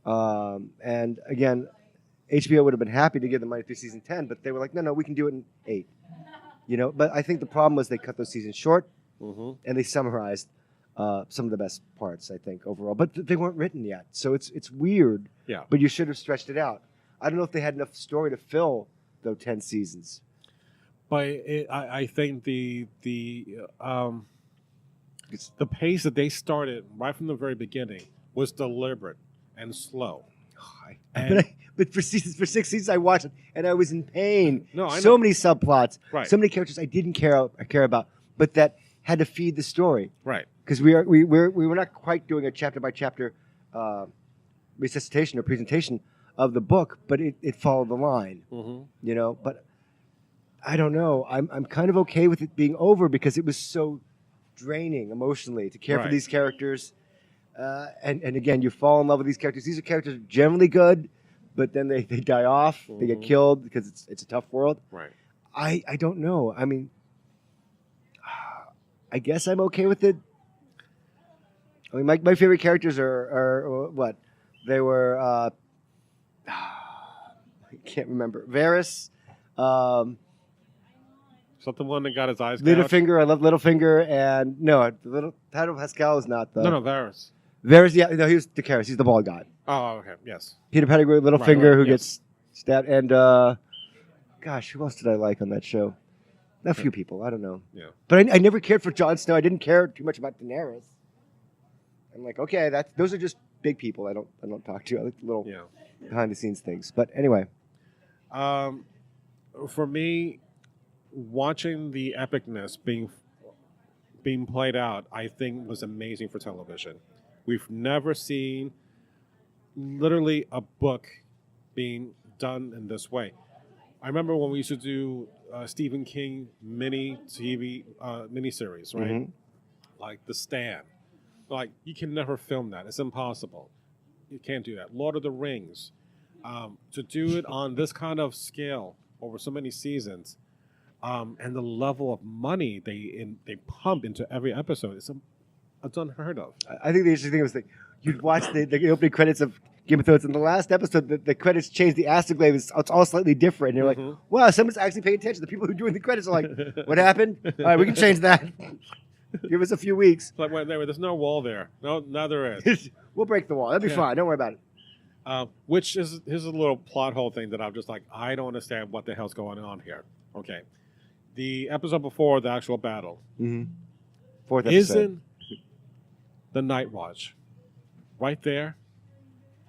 And again, HBO would have been happy to give them money through season 10, but they were like, no, we can do it in 8. But I think the problem was they cut those seasons short, and they summarized some of the best parts, I think, overall. But they weren't written yet, so it's weird. Yeah. But you should have stretched it out. I don't know if they had enough story to fill, though, 10 seasons. But I think the pace that they started right from the very beginning was deliberate and slow. But for 6 seasons, I watched it, and I was in pain. No, I so know. many subplots, Right. so many characters I didn't care about, but that had to feed the story. Right. Because we were not quite doing a chapter by chapter resuscitation or presentation of the book, but it followed the line. But I don't know. I'm kind of okay with it being over because it was so draining emotionally to care for Right. these characters. And again, you fall in love with these characters. These are characters generally good, but then they die off. They get killed because it's a tough world. Right. I don't know. I mean, I guess I'm okay with it. I mean, my favorite characters are what? They were, I can't remember. Varys, Something one that got his eyes gouged? Littlefinger. I love Littlefinger. And no, Pedro Pascal is not the... No, Varys. Varys, yeah, no, he was Dracarys. He's the bald guy. Oh, okay. Yes. Peter Pettigrew, Littlefinger, Right, who yes. gets stabbed. And, gosh, who else did I like on that show? A few people. I don't know. Yeah. But I never cared for Jon Snow. I didn't care too much about Daenerys. I'm like, okay, those are just big people. I don't talk to. I like the little Yeah. behind the scenes things. But anyway, For me, watching the epicness being played out, I think was amazing for television. We've never seen literally a book being done in this way. I remember when we used to do Stephen King mini TV miniseries, right? Mhm. Like The Stand. Like, you can never film that. It's impossible. You can't do that. Lord of the Rings. To do it on this kind of scale over so many seasons, and the level of money they pump into every episode, it's unheard of. I think the interesting thing was that you'd watch the opening credits of Game of Thrones, and the last episode, the credits changed. The Astroglaive it's all slightly different. And you're like, wow, someone's actually paying attention. The people who are doing the credits are like, what happened? All right, we can change that. Give us a few weeks. It's like, wait, there's no wall there. No, now there is. We'll break the wall. That'll be fine. Don't worry about it. Which is, here's a little plot hole thing that I'm just like, I don't understand what the hell's going on here. Okay. The episode before the actual battle, Fourth episode. isn't the Night Watch right there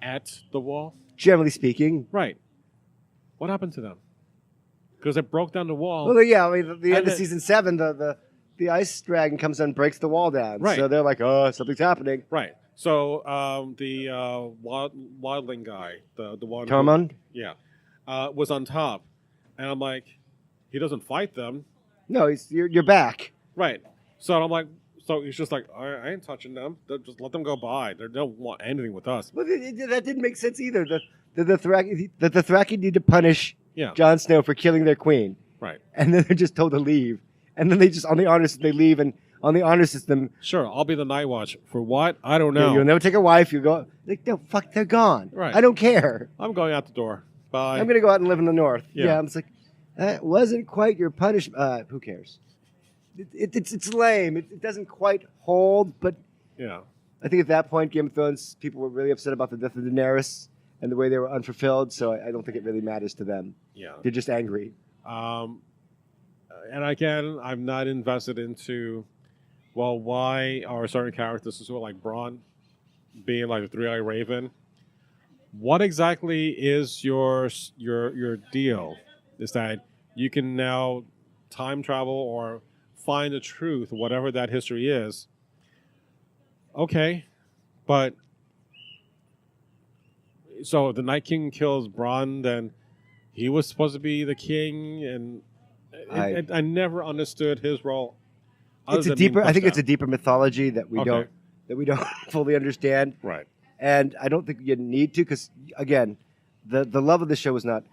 at the wall? Generally speaking. Right. What happened to them? Because it broke down the wall. Well, yeah, I mean, the end of then- season 7, the ice dragon comes in and breaks the wall down. Right. So they're like, oh, something's happening. Right. So the wildling guy, the one, Tormund? was on top, and I'm like, he doesn't fight them, No, you're back. right? So I'm like, so he's just like, I ain't touching them. Just let them go by. They don't want anything with us. But that didn't make sense either. The Dothraki need to punish Yeah. Jon Snow for killing their queen. Right. And then they're just told to leave. And then they just, on the honor system, they leave. And on the honor system, Sure, I'll be the Night Watch. For what? I don't know. you'll never take a wife. You go, like, no, fuck, they're gone. Right. I don't care. I'm going out the door. Bye. I'm going to go out and live in the north. Yeah. Yeah, I'm just like, that wasn't quite your punishment. Who cares? It's lame. It doesn't quite hold, but Yeah. I think at that point, Game of Thrones, people were really upset about the death of Daenerys and the way they were unfulfilled, so I don't think it really matters to them. Yeah. They're just angry. And again, I'm not invested into, well, why are certain characters sort of like Bronn being like the three-eyed raven? What exactly is your deal? Is that you can now time travel or find the truth, whatever that history is? Okay, but so the Night King kills Bronn, then he was supposed to be the king, and I never understood his role. other It's a than being deeper. I pushed think it's a out. deeper mythology that we Okay. don't fully understand, Right. and I don't think you need to because again, the love of the show was not.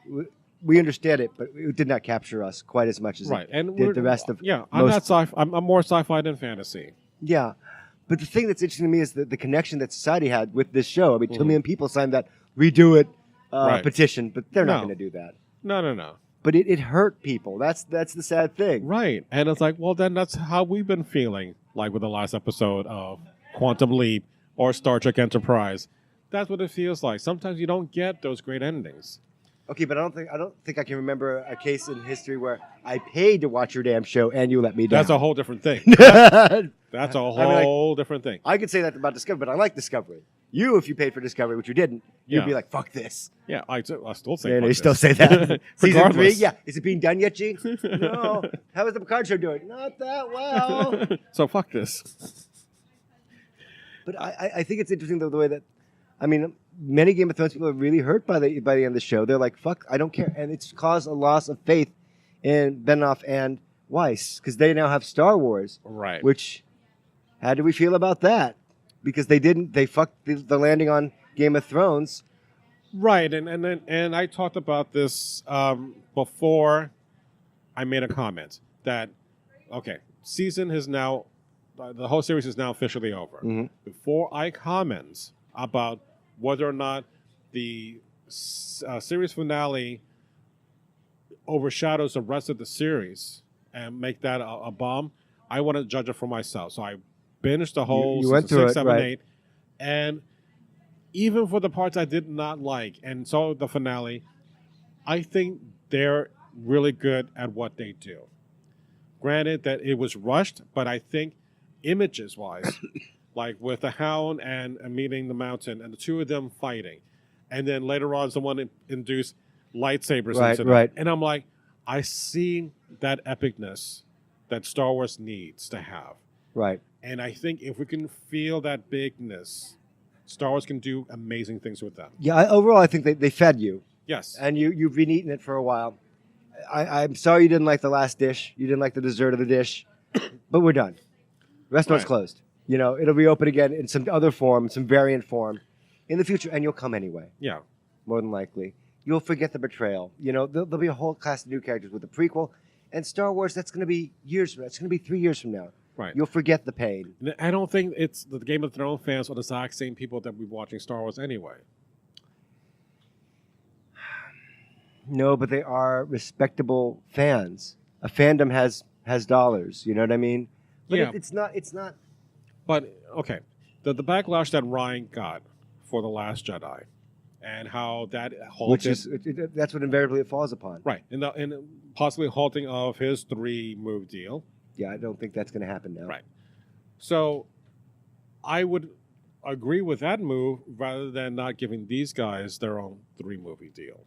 We understand it, but it did not capture us quite as much as Right, and it did the rest of. yeah, I'm most- not sci. I'm more sci-fi than fantasy. Yeah, but the thing that's interesting to me is the connection that society had with this show. I mean, 2 million people signed that redo it Right. petition, but they're not No. going to do that. No. But it hurt people. That's the sad thing. Right, and it's like, well, then that's how we've been feeling, like with the last episode of Quantum Leap or Star Trek Enterprise. That's what it feels like. Sometimes you don't get those great endings. Okay, but I don't think I can remember a case in history where I paid to watch your damn show and you let me down. That's a whole different thing. I That's a mean, whole different thing. could say that about Discovery, but I like Discovery. You, if you paid for Discovery, which you didn't, Yeah. you'd be like, "Fuck this." Yeah, I still say. Yeah, fuck you still this. say that. Season 3, Regardless. yeah. Is it being done yet, Gene? No. How is the Picard show doing? Not that well. So fuck this. But I think it's interesting the way that, I mean, many Game of Thrones people are really hurt by the end of the show. They're like, "Fuck, I don't care," and it's caused a loss of faith in Benioff and Weiss because they now have Star Wars. Right. Which, how do we feel about that? Because they fucked the landing on Game of Thrones. Right, and I talked about this before I made a comment that, okay, season has now, the whole series is now officially over. Mhm. Before I comment about whether or not the series finale overshadows the rest of the series and make that a bomb, I want to judge it for myself. So I binged the whole You went season through 6, it, 7, right. 8, and even for the parts I did not like and saw the finale, I think they're really good at what they do. Granted that it was rushed, but I think images-wise, like with the Hound and meeting the Mountain and the two of them fighting, and then later on someone induced lightsabers Right, into them. right. And I'm like, I see that epicness that Star Wars needs to have. Right. And I think if we can feel that bigness, Star Wars can do amazing things with them. Yeah. Overall, I think they fed you. Yes. and you've been eating it for a while. I'm sorry you didn't like the last dish. You didn't like the dessert of the dish, but we're done. Restaurant's Right. closed. It'll be open again in some other form, some variant form, in the future, and you'll come anyway. Yeah. More than likely, you'll forget the betrayal. There'll be a whole cast of new characters with the prequel, and Star Wars. That's going to be years from now. It's going to be 3 years from now. Right. You'll forget the pain. I don't think it's the Game of Thrones fans are the exact same people that we're watching Star Wars anyway. No, but they are respectable fans. A fandom has dollars. You know what I mean? But Yeah. it's not. But okay, the backlash that Ryan got for The Last Jedi, and how that halted, Which is that's what invariably it falls upon. right, and possibly halting of his 3-movie deal. Yeah, I don't think that's going to happen now. Right. So, I would agree with that move rather than not giving these guys their own 3-movie deal,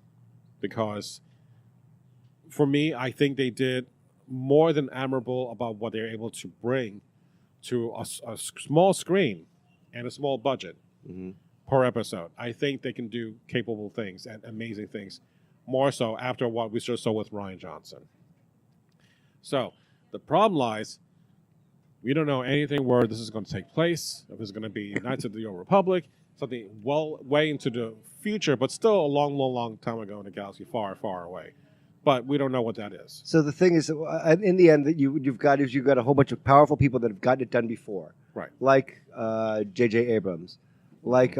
because for me, I think they did more than admirable about what they're able to bring to a small screen and a small budget Hmm. per episode. I think they can do capable things and amazing things, more so after what we just saw with Ryan Johnson. So the problem lies, we don't know anything where this is going to take place, if it's going to be Knights of the Old Republic, something way into the future, but still a long, long, long time ago in a galaxy far, far away. But we don't know what that is. So the thing is, in the end, that you've got a whole bunch of powerful people that have gotten it done before, Right. like J.J. Abrams, like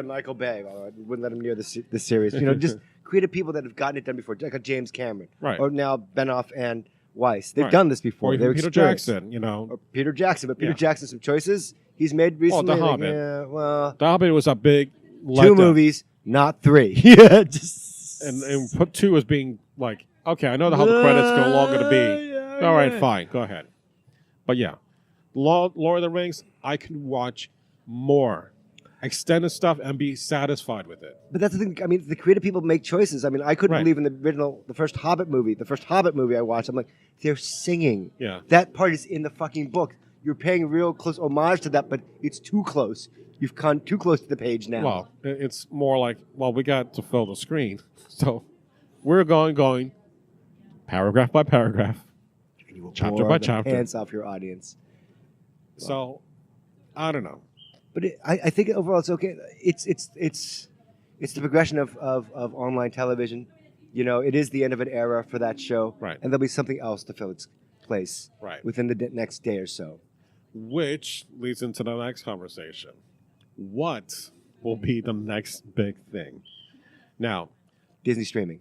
Michael Bay. I wouldn't let him near this series. Just creative people that have gotten it done before, like a James Cameron, Right. or now Benoff and Weiss. They've Right. done this before. Or even They're Peter experienced. Jackson, Or Peter Jackson, but Peter Yeah. Jackson, some choices he's made recently. The like, Hobbit. yeah, well, The Hobbit was a big 2 letdown. movies, not 3. Yeah, just And put 2 as being like, okay, I know how the credits go longer to be. All right, fine, go ahead. But yeah, Lord of the Rings, I could watch more extended stuff and be satisfied with it. But that's the thing. I mean, the creative people make choices. I mean, I couldn't Right. believe in the first Hobbit movie I watched. I'm like, they're singing. Yeah. That part is in the fucking book. You're paying real close homage to that, but it's too close. You've come too close to the page now. Well, it's more like, well, we got to fill the screen. So we're going paragraph by paragraph. And you will chapter bore by the chapter. pants off your audience. So I don't know. But I think overall it's okay. It's the progression of online television. It is the end of an era for that show. Right. And there'll be something else to fill its place Right. within the next day or so. Which leads into the next conversation. What will be the next big thing? Now, Disney streaming.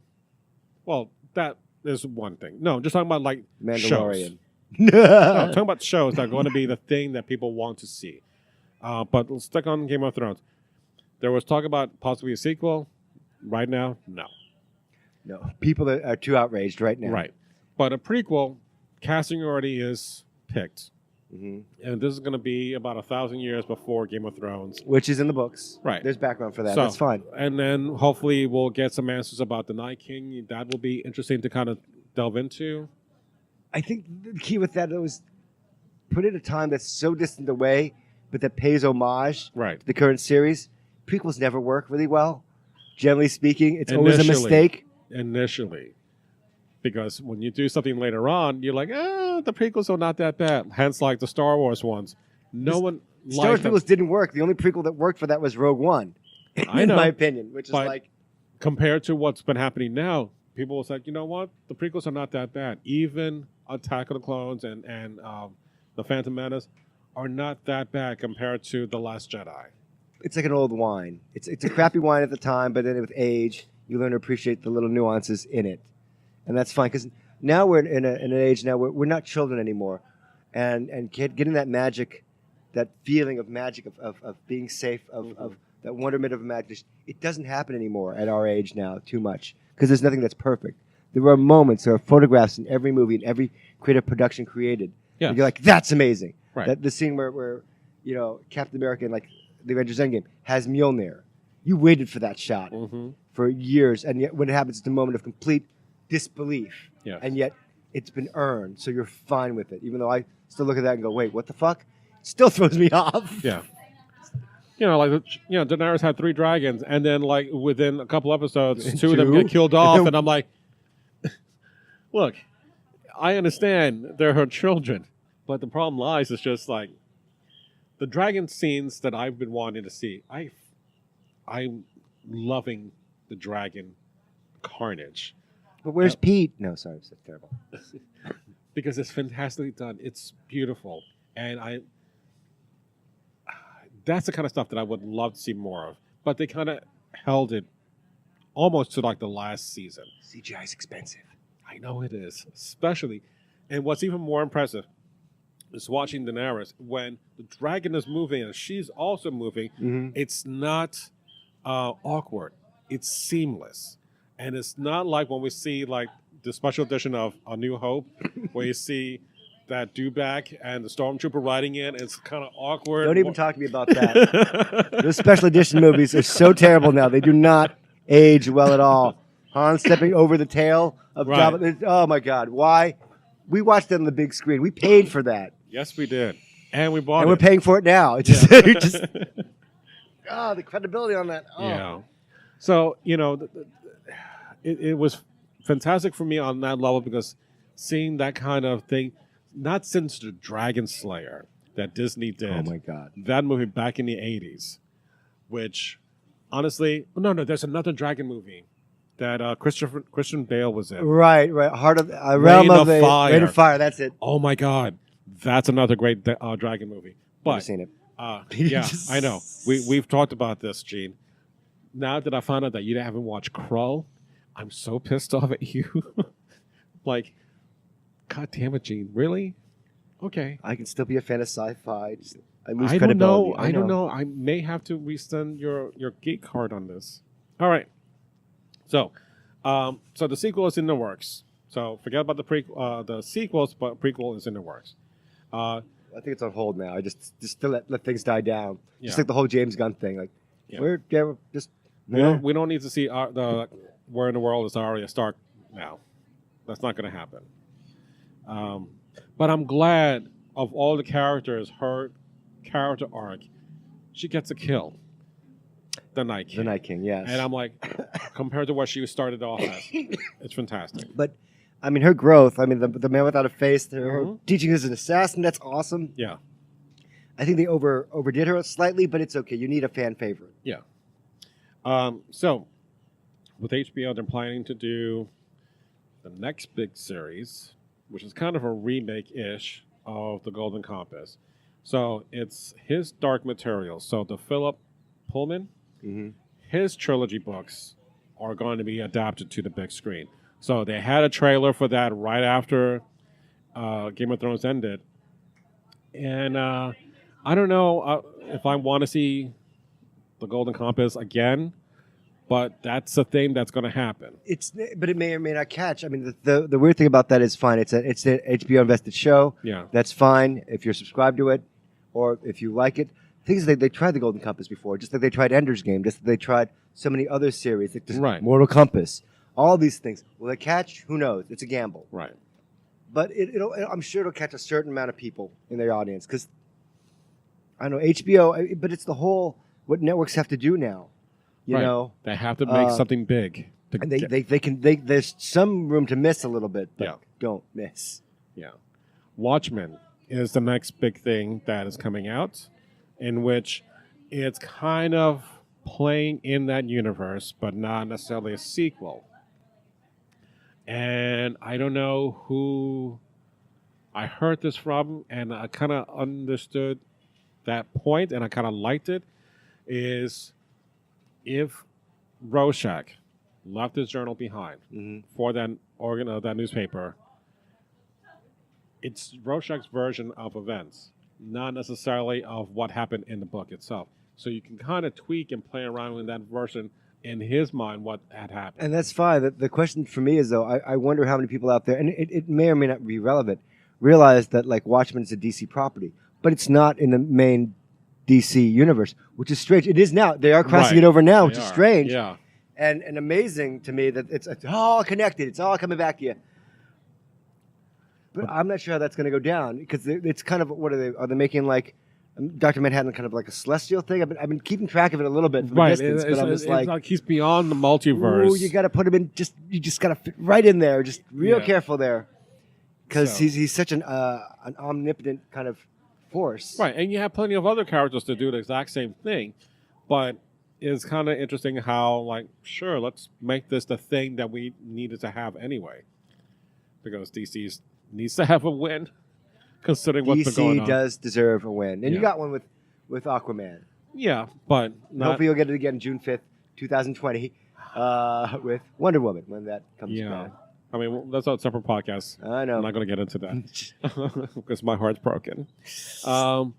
well, that is one thing. No, just talking about like shows. Mandalorian. No, talking about shows that are going to be the thing that people want to see. But let's stick on Game of Thrones. There was talk about possibly a sequel. Right now, no. No, people are too outraged right now. Right. But a prequel, casting already is picked. Hmm. And this is going to be about 1,000 years before Game of Thrones. Which is in the books. Right. There's background for that. So- That's fine. And then hopefully we'll get some answers about the Night King. That will be interesting to kind of delve into. I think the key with that is put it at a time that's so distant away, but that pays homage Right. to the current series. Prequels never work really well. Generally speaking, it's always a Initially. mistake. Initially. Because when you do something later on, you're like, the prequels are not that bad. Hence, like the Star Wars ones. No one Star Wars liked them. prequels didn't work. The only prequel that worked for that was Rogue One, I in know, my opinion, which is but- like, Compared to what's been happening now, people will say, you know what? The prequels are not that bad. Even Attack of the Clones and The Phantom Menace are not that bad compared to The Last Jedi. it's like an old wine. It's a crappy wine at the time, but then with age, you learn to appreciate the little nuances in it. And that's fine, because now we're in an age now where we're not children anymore. And getting that magic, that feeling of magic, of being safe, of that wonderment of magic, it doesn't happen anymore at our age now too much, because there's nothing that's perfect. There are moments, there are photographs in every movie, in every creative production created. Yes. And you're like, that's amazing. Right. That the scene where Captain America in like the Avengers Endgame has Mjolnir. You waited for that shot Mm-hmm. for years, and yet when it happens, it's a moment of complete disbelief. Yes. And yet it's been earned, so you're fine with it. Even though I still look at that and go, wait, what the fuck? It still throws me off. Yeah. Daenerys had 3 dragons, and then like within a couple episodes, 2 of them Two? get killed off, and I'm like, look, I understand they're her children, but the problem lies is just like the dragon scenes that I've been wanting to see. I'm loving the dragon carnage But where's Pete? No, sorry, it's terrible. because it's fantastically done. It's beautiful, and that's the kind of stuff that I would love to see more of. But they kind of held it almost to like the last season. CGI is expensive. I know it is, especially, and what's even more impressive is watching Daenerys when the dragon is moving and she's also moving. Mm-hmm. It's not awkward; it's seamless, and it's not like when we see like the special edition of A New Hope, where you see that dewback and the stormtrooper riding in. It's kind of awkward. Don't even talk to me about that. Those special edition movies are so terrible now. They do not age well at all. Han stepping over the tail of Right. Jabba. Oh my God! Why? We watched it on the big screen. We paid for that, Yes, we did, and we bought and it. we're paying for it now. It just, Yeah. it just the credibility on that. Oh. Yeah. So, it was fantastic for me on that level because seeing that kind of thing, not since the Dragon Slayer that Disney did. Oh my God! That movie back in the 80s, which honestly, no, there's another dragon movie that Christian Bale was in. Right. Heart of Realm of the Fire. Rain of Fire. That's it. Oh my God. That's another great dragon movie. Never But seen it. yeah, I know. We've talked about this, Gene. Now that I found out that you haven't watched Krull, I'm so pissed off at you. Like, God damn it, Gene. Really? Okay. I can still be a fan of sci-fi. I lose I don't credibility. know. I don't know. I may have to resend your geek card on this. All right. So the sequel is in the works. So forget about the sequels, but prequel is in the works. I think it's on hold now. I just still let things die down. Yeah. Just like the whole James Gunn thing. Like Yeah. we're just We don't need to see where in the world is Arya Stark now. That's not going to happen. But I'm glad of all the characters, her character arc, she gets a kill. The Night King. The Night King, yes. And I'm like, compared to what she started off as, it's fantastic. But I mean, her growth. I mean, the Man Without a Face. Her Mhm. teaching as an assassin. That's awesome. Yeah. I think they overdid her slightly, but it's okay. You need a fan favorite. Yeah. So, with HBO, they're planning to do the next big series, which is kind of a remake-ish of The Golden Compass. So, it's his Dark Materials. So, the Philip Pullman, Mm-hmm. his trilogy books are going to be adapted to the big screen. So, they had a trailer for that right after Game of Thrones ended. And I don't know if I want to see The Golden Compass again, but that's a thing that's going to happen. But it may or may not catch. I mean, the weird thing about that is fine. It's an HBO invested show. Yeah. That's fine if you're subscribed to it, or if you like it. The thing is, they tried the Golden Compass before, just like they tried Ender's Game, just like they tried so many other series, like this Right. Mortal Compass, all these things. Will they catch? Who knows? It's a gamble. Right. But I'm sure it'll catch a certain amount of people in their audience because I know HBO, but it's the whole what networks have to do now. You Right. know, They have to make something big. To and get- they can there's some room to miss a little bit, but Yeah. don't miss. Yeah. Watchmen is the next big thing that is coming out, in which it's kind of playing in that universe, but not necessarily a sequel. And I don't know who I heard this from, and I kind of understood that point, and I kind of liked it, is if Rorschach left his journal behind for that that newspaper, it's Rorschach's version of events, not necessarily of what happened in the book itself. So you can kind of tweak and play around with that version in his mind what had happened. And that's fine. The question for me is, though, I wonder how many people out there, and it may or may not be relevant, realize that, like, Watchmen is a DC property, but it's not in the main DC universe, which is strange. It is now. They are crossing Right. it over now, which They is are. strange. Yeah. And amazing to me that it's all connected. It's all coming back to you. But I'm not sure how that's going to go down because it's kind of, what are they? Are they making, like, Dr. Manhattan kind of like a celestial thing. I've been keeping track of it a little bit from Right. a distance, but I'm just It's like, like he's beyond the multiverse. ooh, you got to put him in. You just got to fit right in there. Just real Yeah. careful there, because So- he's such an omnipotent kind of force. Right, and you have plenty of other characters to do the exact same thing, but it's kind of interesting how, like, sure, let's make this the thing that we needed to have anyway, because DC needs to have a win, considering what's been going DC on. does deserve a win, and Yeah. you got one with Aquaman. Yeah, but not, Hopefully, you'll get it again June 5th, 2020, with Wonder Woman when that comes yeah. back. I mean, that's a separate podcast. I know. I'm not going to get into that because my heart's broken. So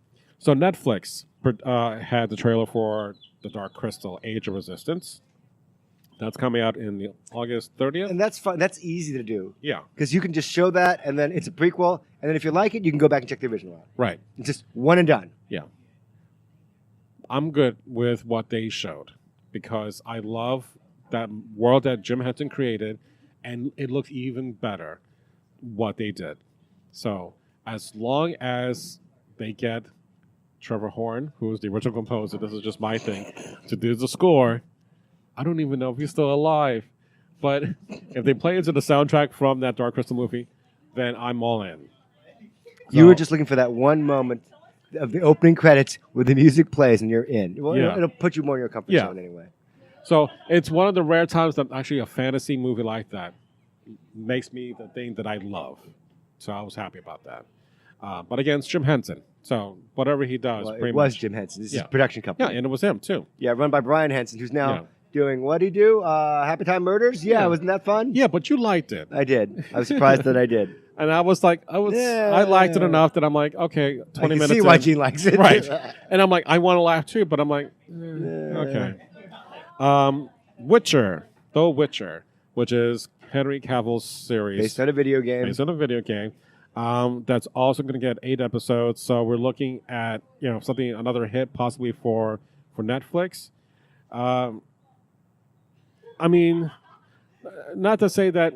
Netflix had the trailer for The Dark Crystal: Age of Resistance. That's coming out in the August 30th. And that's fun. That's easy to do Yeah, because you can just show that, and then it's a prequel, and then if you like it, you can go back and check the original out. right. It's just one and done. Yeah. I'm good with what they showed because I love that world that Jim Henson created, and it looked even better what they did. So as long as they get Trevor Horn, who is the original composer, this is just my thing, to do the score, I don't even know if he's still alive. But if they play into the soundtrack from that Dark Crystal movie, then I'm all in. You So- were just looking for that one moment of the opening credits where the music plays and you're in. Well, Yeah. it'll put you more in your comfort Yeah. zone anyway. So it's one of the rare times that actually a fantasy movie like that makes me the thing that I love. So I was happy about that. But again, it's Jim Henson. So whatever he does, Well, pretty it was much. Jim Henson. This is Yeah. his production Yeah, company. and it was him too. Yeah, run by Brian Henson, who's now Yeah. doing what he do? Happy Time Murders? Yeah, Yeah. wasn't that fun? Yeah, but you liked it. I did. I was surprised that I did. And I was like, I liked it enough that I'm like, okay, 20 I can minutes see why in. Gene likes it. Right. And I'm like, I want to laugh too, but I'm like, okay. Witcher, The Witcher, which is Henry Cavill's series Based on a video game. based on a video game. That's also going to get 8 episodes. So we're looking at another hit possibly for Netflix. I mean, not to say that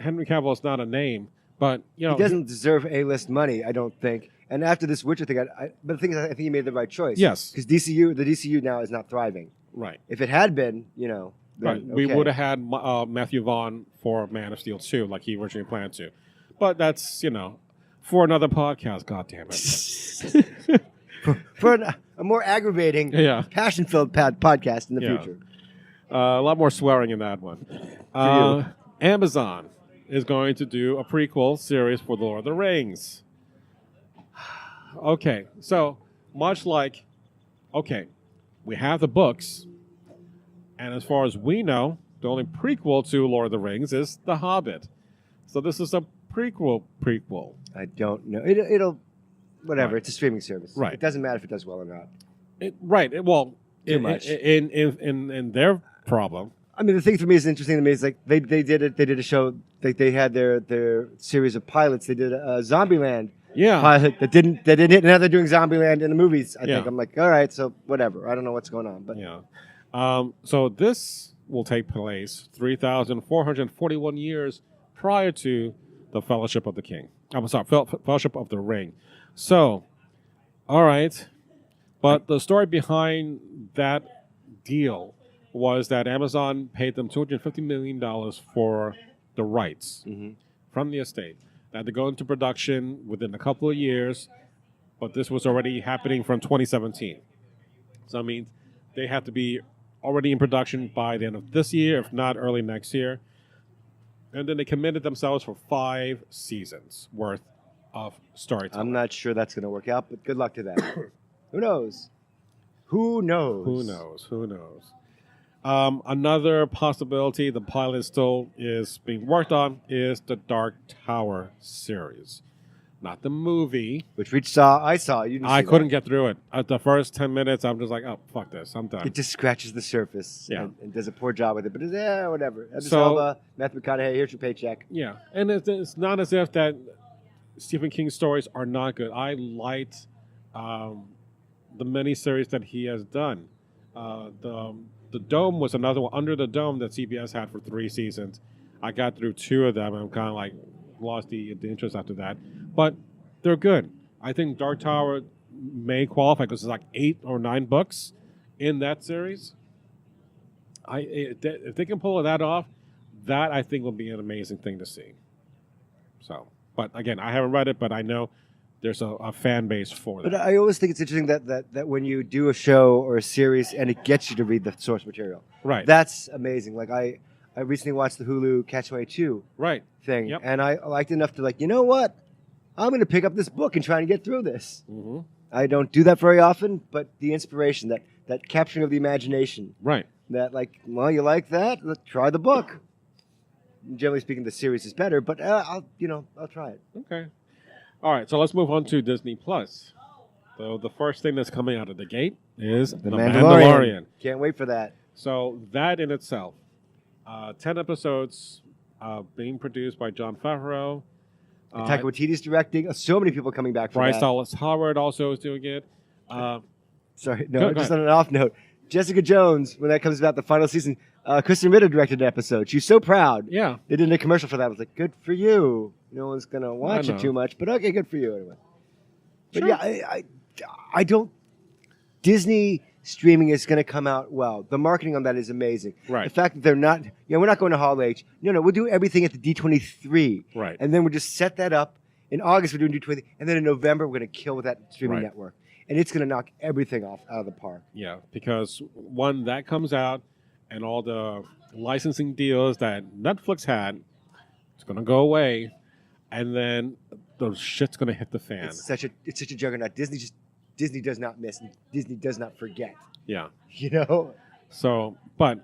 Henry Cavill is not a name, but He doesn't deserve A-list money, I don't think. And after this Witcher thing, but the thing is, I think he made the right choice. Yes. Because the DCU now is not thriving. right. If it had been, then, Right. We okay. would have had Matthew Vaughn for Man of Steel 2, like he originally planned to. But that's, for another podcast, God damn it. for a more aggravating, Yeah. passion-filled podcast in the Yeah. future. A lot more swearing in that one. Amazon is going to do a prequel series for The Lord of the Rings. Okay, so much like, we have the books, and as far as we know, the only prequel to Lord of the Rings is The Hobbit. So this is a prequel. I don't know. It'll whatever. Right. It's a streaming service. Right. It doesn't matter if it does well or not. Too much. In their problem. I mean, the thing for me is interesting to me is like they did it. They did a show. They had their series of pilots. They did a Zombieland Yeah. pilot that didn't hit. And now they're doing Zombieland in the movies. I Yeah. think I'm like, all right, so whatever. I don't know what's going on, but Yeah. So this will take place 3,441 years prior to the Fellowship of the King. I'm sorry, Fellowship of the Ring. So, all right. But the story behind that deal was that Amazon paid them $250 million for the rights from the estate. That had to go into production within a couple of years, but this was already happening from 2017. So that means they have to be already in production by the end of this year, if not early next year. And then they committed themselves for 5 seasons worth of storytelling. I'm not sure that's going to work out. But good luck to that. Who knows? Who knows? Who knows? Another possibility the pilot still is being worked on is the Dark Tower series. Not the movie. Which I saw. You didn't I see couldn't that. get through it. At the first 10 minutes, I'm just like, oh, fuck this. I'm done. It just scratches the surface. Yeah. And does a poor job with it. But whatever. Idris So- Elba, Matthew McConaughey, here's your paycheck. Yeah, and it's not as if that Stephen King's stories are not good. I liked the miniseries that he has done. The Dome was another one. Under the Dome that CBS had for 3 seasons. I got through 2 of them. I'm kind of like lost the interest after that. But they're good. I think Dark Tower may qualify because there's like 8 or 9 books in that series. If they can pull that off, that I think will be an amazing thing to see. So, but again, I haven't read it, but I know there's a fan base for that. But I always think it's interesting that when you do a show or a series and it gets you to read the source material, Right. that's amazing. Like I recently watched the Hulu Catch 22 Right. thing, Yep. and I liked enough to you know what? I'm going to pick up this book and try and get through this. Mm-hmm. I don't do that very often, but the inspiration, that capturing of the imagination, Right. that you like that? Let's try the book. Generally speaking, the series is better, but I'll try it. Okay. All right. So let's move on to Disney Plus. So the first thing that's coming out of the gate is The Mandalorian. Can't wait for that. So that in itself, 10 episodes being produced by Jon Favreau. Taika Waititi's directing. So many people coming back for Bryce that. Dallas Howard also is doing it. Sorry, Go just ahead. on an off note. Jessica Jones, when that comes about the final season, Kristen Ritter directed an episode. She's so proud. Yeah. They did a commercial for that. I was like, good for you. No one's going to watch know. it too much, but okay, good for you anyway. But Sure. yeah, I don't... Disney streaming is going to come out well. The marketing on that is amazing. Right. The fact that they're not... we're not going to Hall H. No, we'll do everything at the D23. Right. And then we'll just set that up. In August, we're doing D23. And then in November, we're going to kill with that streaming Right. network. And it's going to knock everything out of the park. Yeah, because one, that comes out and all the licensing deals that Netflix had, it's going to go away. And then the shit's going to hit the fan. It's such a juggernaut. Disney does not miss. And Disney does not forget. Yeah. You know? So, but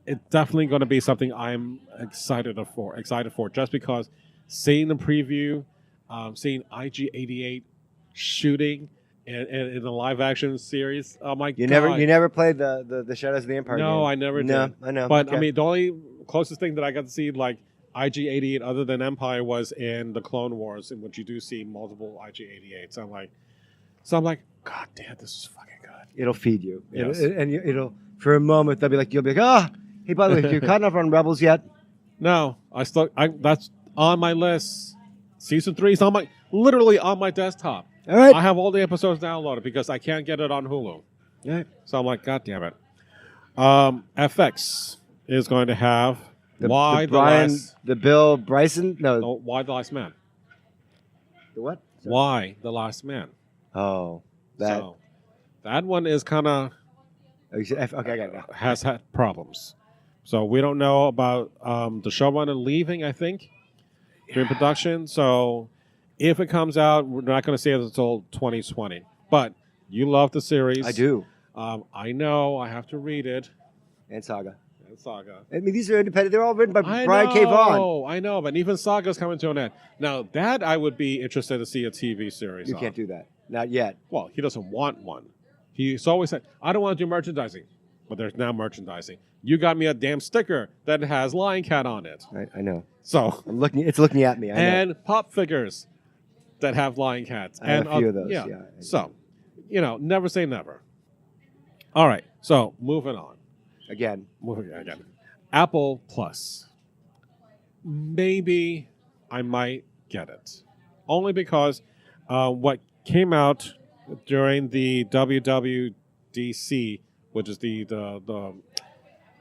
it's definitely going to be something I'm excited for, just because seeing the preview, seeing IG-88 shooting in the live action series. Oh my You god! You never played the Shadows of the Empire No, game. I never No, did. I know. But Okay. I mean, the only closest thing that I got to see like IG-88 other than Empire was in the Clone Wars, in which you do see multiple IG-88s. So I'm like, God damn, this is fucking good. It'll feed you. Yes. It'll for a moment you'll be like, hey, by the way, have you caught up on Rebels yet? No, that's on my list. Season 3 is literally on my desktop. All right. I have all the episodes downloaded because I can't get it on Hulu. All right. So I'm like, God damn it. FX is going to have Why the Last Man. The what? Sorry. Why the Last Man. Oh, that. So that one is kind of Oh, you said okay, I got it now. has had problems. So we don't know about the showrunner leaving, I think, during production. So if it comes out, we're not going to see it until 2020. But you love the series. I do. I know. I have to read it. And Saga. And Saga. I mean, these are independent. They're all written by Brian K. Vaughan. I know. But even Saga's coming to an end. Now, that I would be interested to see a TV series You on. can't do that. Not yet. Well, he doesn't want one. He's always said, I don't want to do merchandising. But there's now merchandising. You got me a damn sticker that has Lion Cat on it. I know. So, I'm looking. It's looking at me. I know. and pop figures that have Lion Cats. I have and a few of those, yeah. So, never say never. All right. So, moving on. Again. Apple Plus. Maybe I might get it. Only because what came out during the WWDC, which is the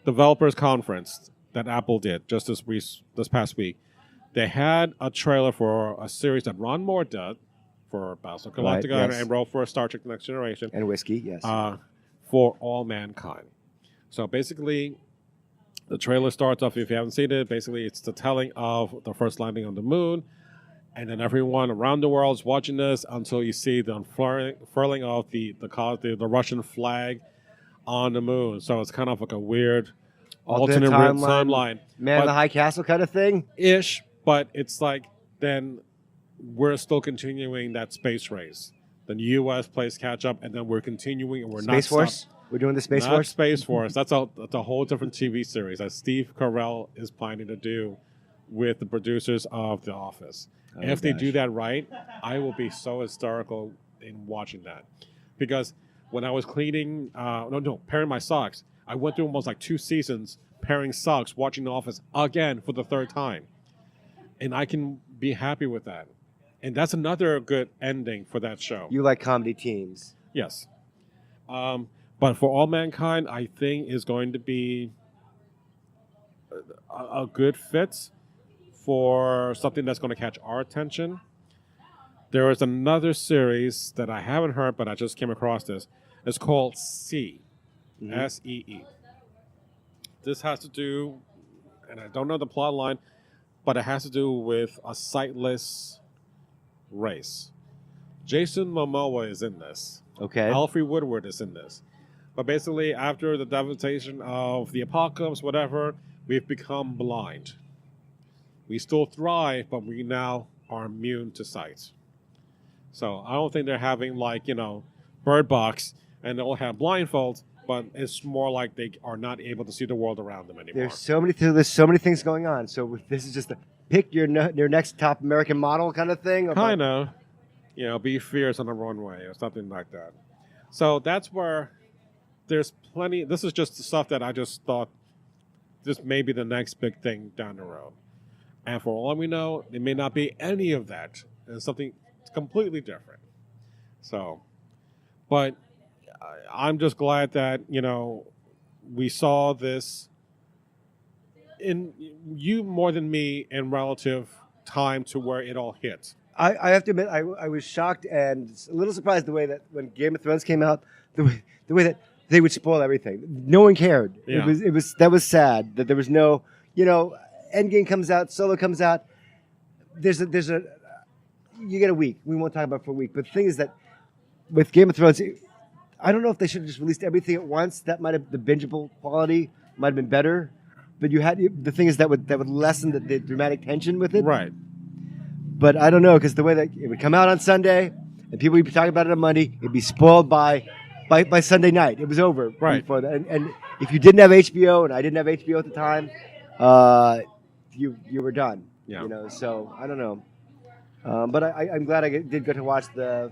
developers conference that Apple did just this past week, they had a trailer for a series that Ron Moore did for Battlestar Galactica Right, yes. and wrote for Star Trek: The Next Generation. And whiskey, yes. For all mankind. So basically, the trailer starts off, if you haven't seen it, basically it's the telling of the first landing on the moon, and then everyone around the world is watching this until you see the unfurling of the Russian flag on the moon. So it's kind of like a weird alternate timeline. Man in the High Castle kind of thing? Ish, but it's like then we're still continuing that space race. Then the U.S. plays catch up, and then we're continuing, and we're not Space Force? stopped. We're doing the Space Not Force? Space Force. That's a whole different TV series that Steve Carell is planning to do with the producers of The Office. Oh, And if they gosh. do that right, I will be so hysterical in watching that. Because when I was cleaning, pairing my socks, I went through almost like 2 seasons pairing socks, watching The Office again for the 3rd time. And I can be happy with that. And that's another good ending for that show. You like comedy teams. Yes. But For All Mankind, I think is going to be a good fit for something that's going to catch our attention. There is another series that I haven't heard, but I just came across this. It's called See, S-E-E. This has to do, and I don't know the plot line, but it has to do with a sightless race. Jason Momoa is in this. Okay. Alfred Woodward is in this. But basically, after the devastation of the apocalypse, whatever, we've become blind. We still thrive, but we now are immune to sight. So I don't think they're having Bird Box and they'll have blindfolds, but it's more like they are not able to see the world around them anymore. There's so many things going on. So this is just a pick your next top American model kind of thing. Kind of, be fierce on the runway or something like that. So that's where there's plenty. This is just the stuff that I just thought this may be the next big thing down the road. And for all we know, it may not be any of that. It's something completely different. So, but I'm just glad that, we saw this in you more than me in relative time to where it all hit. I have to admit, I was shocked and a little surprised the way that when Game of Thrones came out, the way that they would spoil everything. No one cared. Yeah. That was sad that there was no, Endgame comes out, Solo comes out. You get a week. We won't talk about it for a week. But the thing is that with Game of Thrones, I don't know if they should have just released everything at once. That might have, the bingeable quality might have been better. But the thing is that would lessen the dramatic tension with it. Right. But I don't know, because the way that it would come out on Sunday and people would be talking about it on Monday, it'd be spoiled by Sunday night. It was over. Right. Before that. And if you didn't have HBO, and I didn't have HBO at the time, you were done. Yeah. So I don't know. But I'm glad I did get to watch the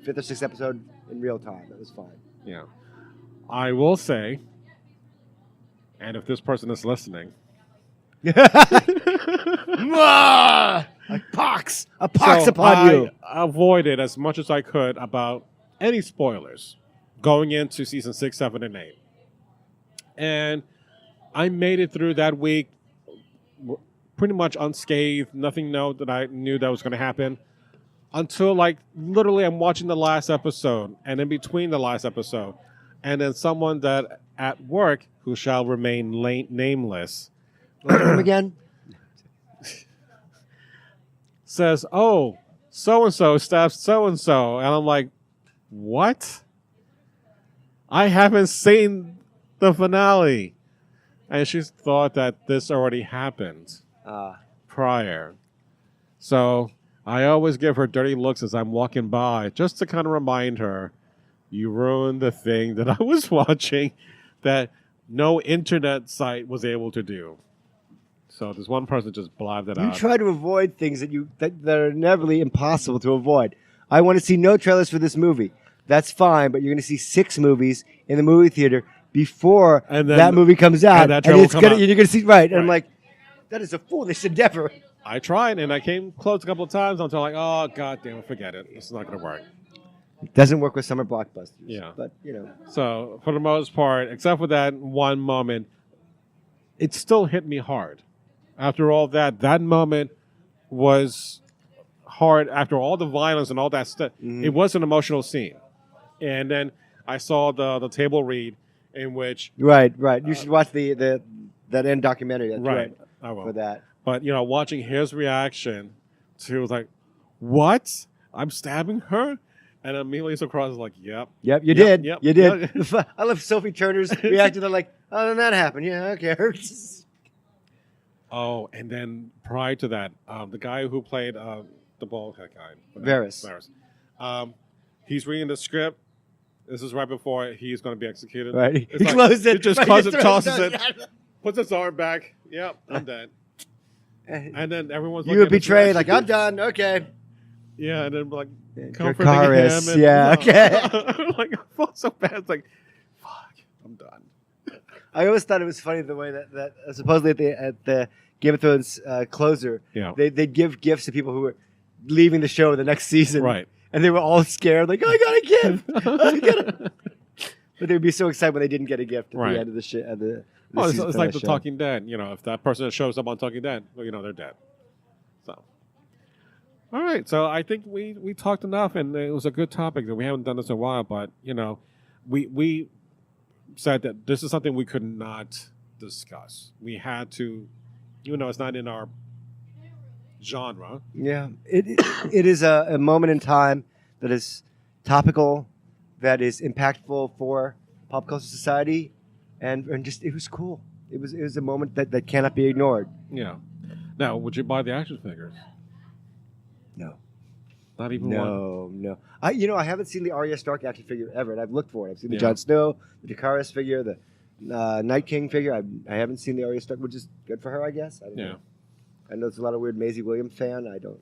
5th or 6th episode in real time. That was fine. Yeah. I will say, and if this person is listening, A pox upon you. I avoided as much as I could about any spoilers going into season 6, 7, and 8. And I made it through that week pretty much unscathed. Nothing that I knew that was going to happen until literally I'm watching the last episode and in between the last episode. And then someone that at work who shall remain nameless. What's your name again? Says, "Oh, so-and-so stabbed so-and-so." And I'm like, what? I haven't seen the finale. And she thought that this already happened prior. So I always give her dirty looks as I'm walking by just to kind of remind her, you ruined the thing that I was watching that no internet site was able to do. So this one person just blabbed it out. You try to avoid things that are inevitably impossible to avoid. I want to see no trailers for this movie. That's fine, but you're going to see 6 movies in the movie theater before that movie comes out. And you're going to see, right. And I'm Right. like, that is a foolish endeavor. I tried, and I came close a couple of times until oh, God damn it, forget it. It's not going to work. It doesn't work with summer blockbusters. Yeah. But, So for the most part, except for that one moment, it still hit me hard. After all that moment was hard. After all the violence and all that stuff, It was an emotional scene. And then I saw the table read in which... Right. You should watch that end documentary. That's right. I will. For that. But, watching his reaction to what? I'm stabbing her? And immediately across is yep. Yep, you did. Yep, you did. I love Sophie Turner's reaction. They're like, oh, then that happened. Yeah, okay. Oh, and then prior to that, the guy who played the bald head guy. Varys. He's reading the script. This is right before he's going to be executed. Right. It's He closed it. He just Right, tosses it, puts his arm back. Yep, I'm dead. And then everyone's You were betrayed. Like, I'm done. Okay. Yeah, and then comforting Dracarys, him. And, yeah, okay. I felt so bad. It's fuck, I'm done. I always thought it was funny the way that supposedly at the Game of Thrones closer, Yeah. they'd give gifts to people who were leaving the show the next season. Right. And they were all scared, like, I got a gift. I got a... But they would be so excited when they didn't get a gift at the end of the shit. Well, it's like the Talking Dead. You know, if that person shows up on Talking Dead, well, you know, they're dead. So, all right. So I think we talked enough, and it was a good topic. That we haven't done this in a while, but you know, we said that this is something we could not discuss. We had to, even though it's not in our genre. Yeah, it is a moment in time that is topical, that is impactful for pop culture society, and just it was cool. It was a moment that cannot be ignored. Yeah. Now, would you buy the action figures? No. Not even one? No. I haven't seen the Arya Stark action figure ever, and I've looked for it. I've seen the Jon Snow, the Dracarys figure, the Night King figure. I haven't seen the Arya Stark, which is good for her, I guess. I don't know. I know there's a lot of weird Maisie Williams fan. I don't.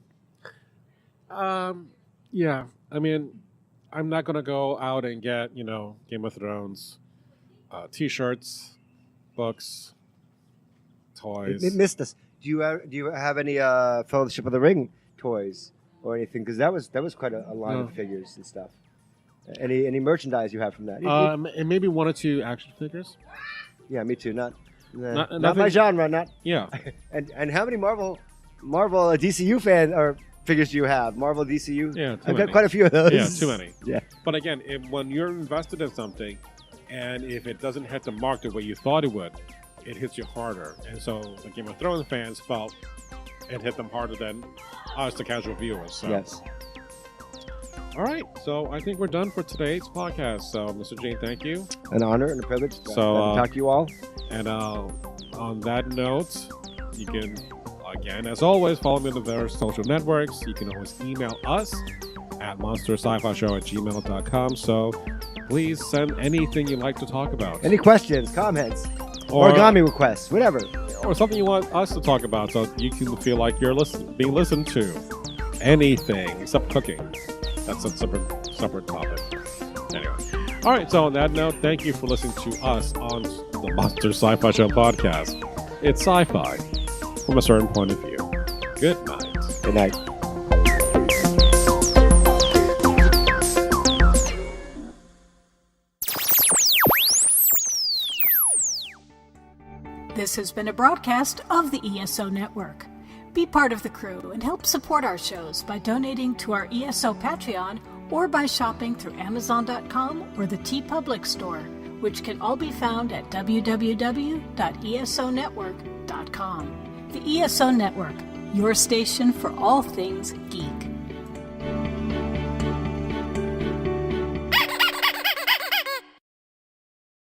Yeah. I mean, I'm not going to go out and get, Game of Thrones T-shirts, books, toys. It missed us. Do you have any Fellowship of the Ring toys or anything? Because that was quite a line of figures and stuff. Any merchandise you have from that? And maybe one or two action figures. Yeah, me too. Not nothing, my genre. Not yeah. And how many Marvel DCU fan or figures do you have? Marvel DCU. Yeah, I've got quite a few of those. Yeah, too many. Yeah. But again, when you're invested in something, and if it doesn't hit the mark the way you thought it would, it hits you harder. And so the Game of Thrones fans felt it hit them harder than us, the casual viewers. So. Yes. All right, so I think we're done for today's podcast. So, Mr. Jane, thank you. An honor and a privilege to talk to you all. And on that note, you can, again, as always, follow me on the various social networks. You can always email us at monstersci-fi@gmail.com. So please send anything you'd like to talk about. Any questions, comments, origami requests, whatever. Or something you want us to talk about so you can feel like you're being listened to. Anything except cooking. That's a separate topic. Anyway. All right, so on that note, thank you for listening to us on the Monster Sci-Fi Show podcast. It's sci-fi from a certain point of view. Good night. Good night. This has been a broadcast of the ESO Network. Be part of the crew and help support our shows by donating to our ESO Patreon or by shopping through Amazon.com or the TeePublic store, which can all be found at www.esonetwork.com. The ESO Network, your station for all things geek.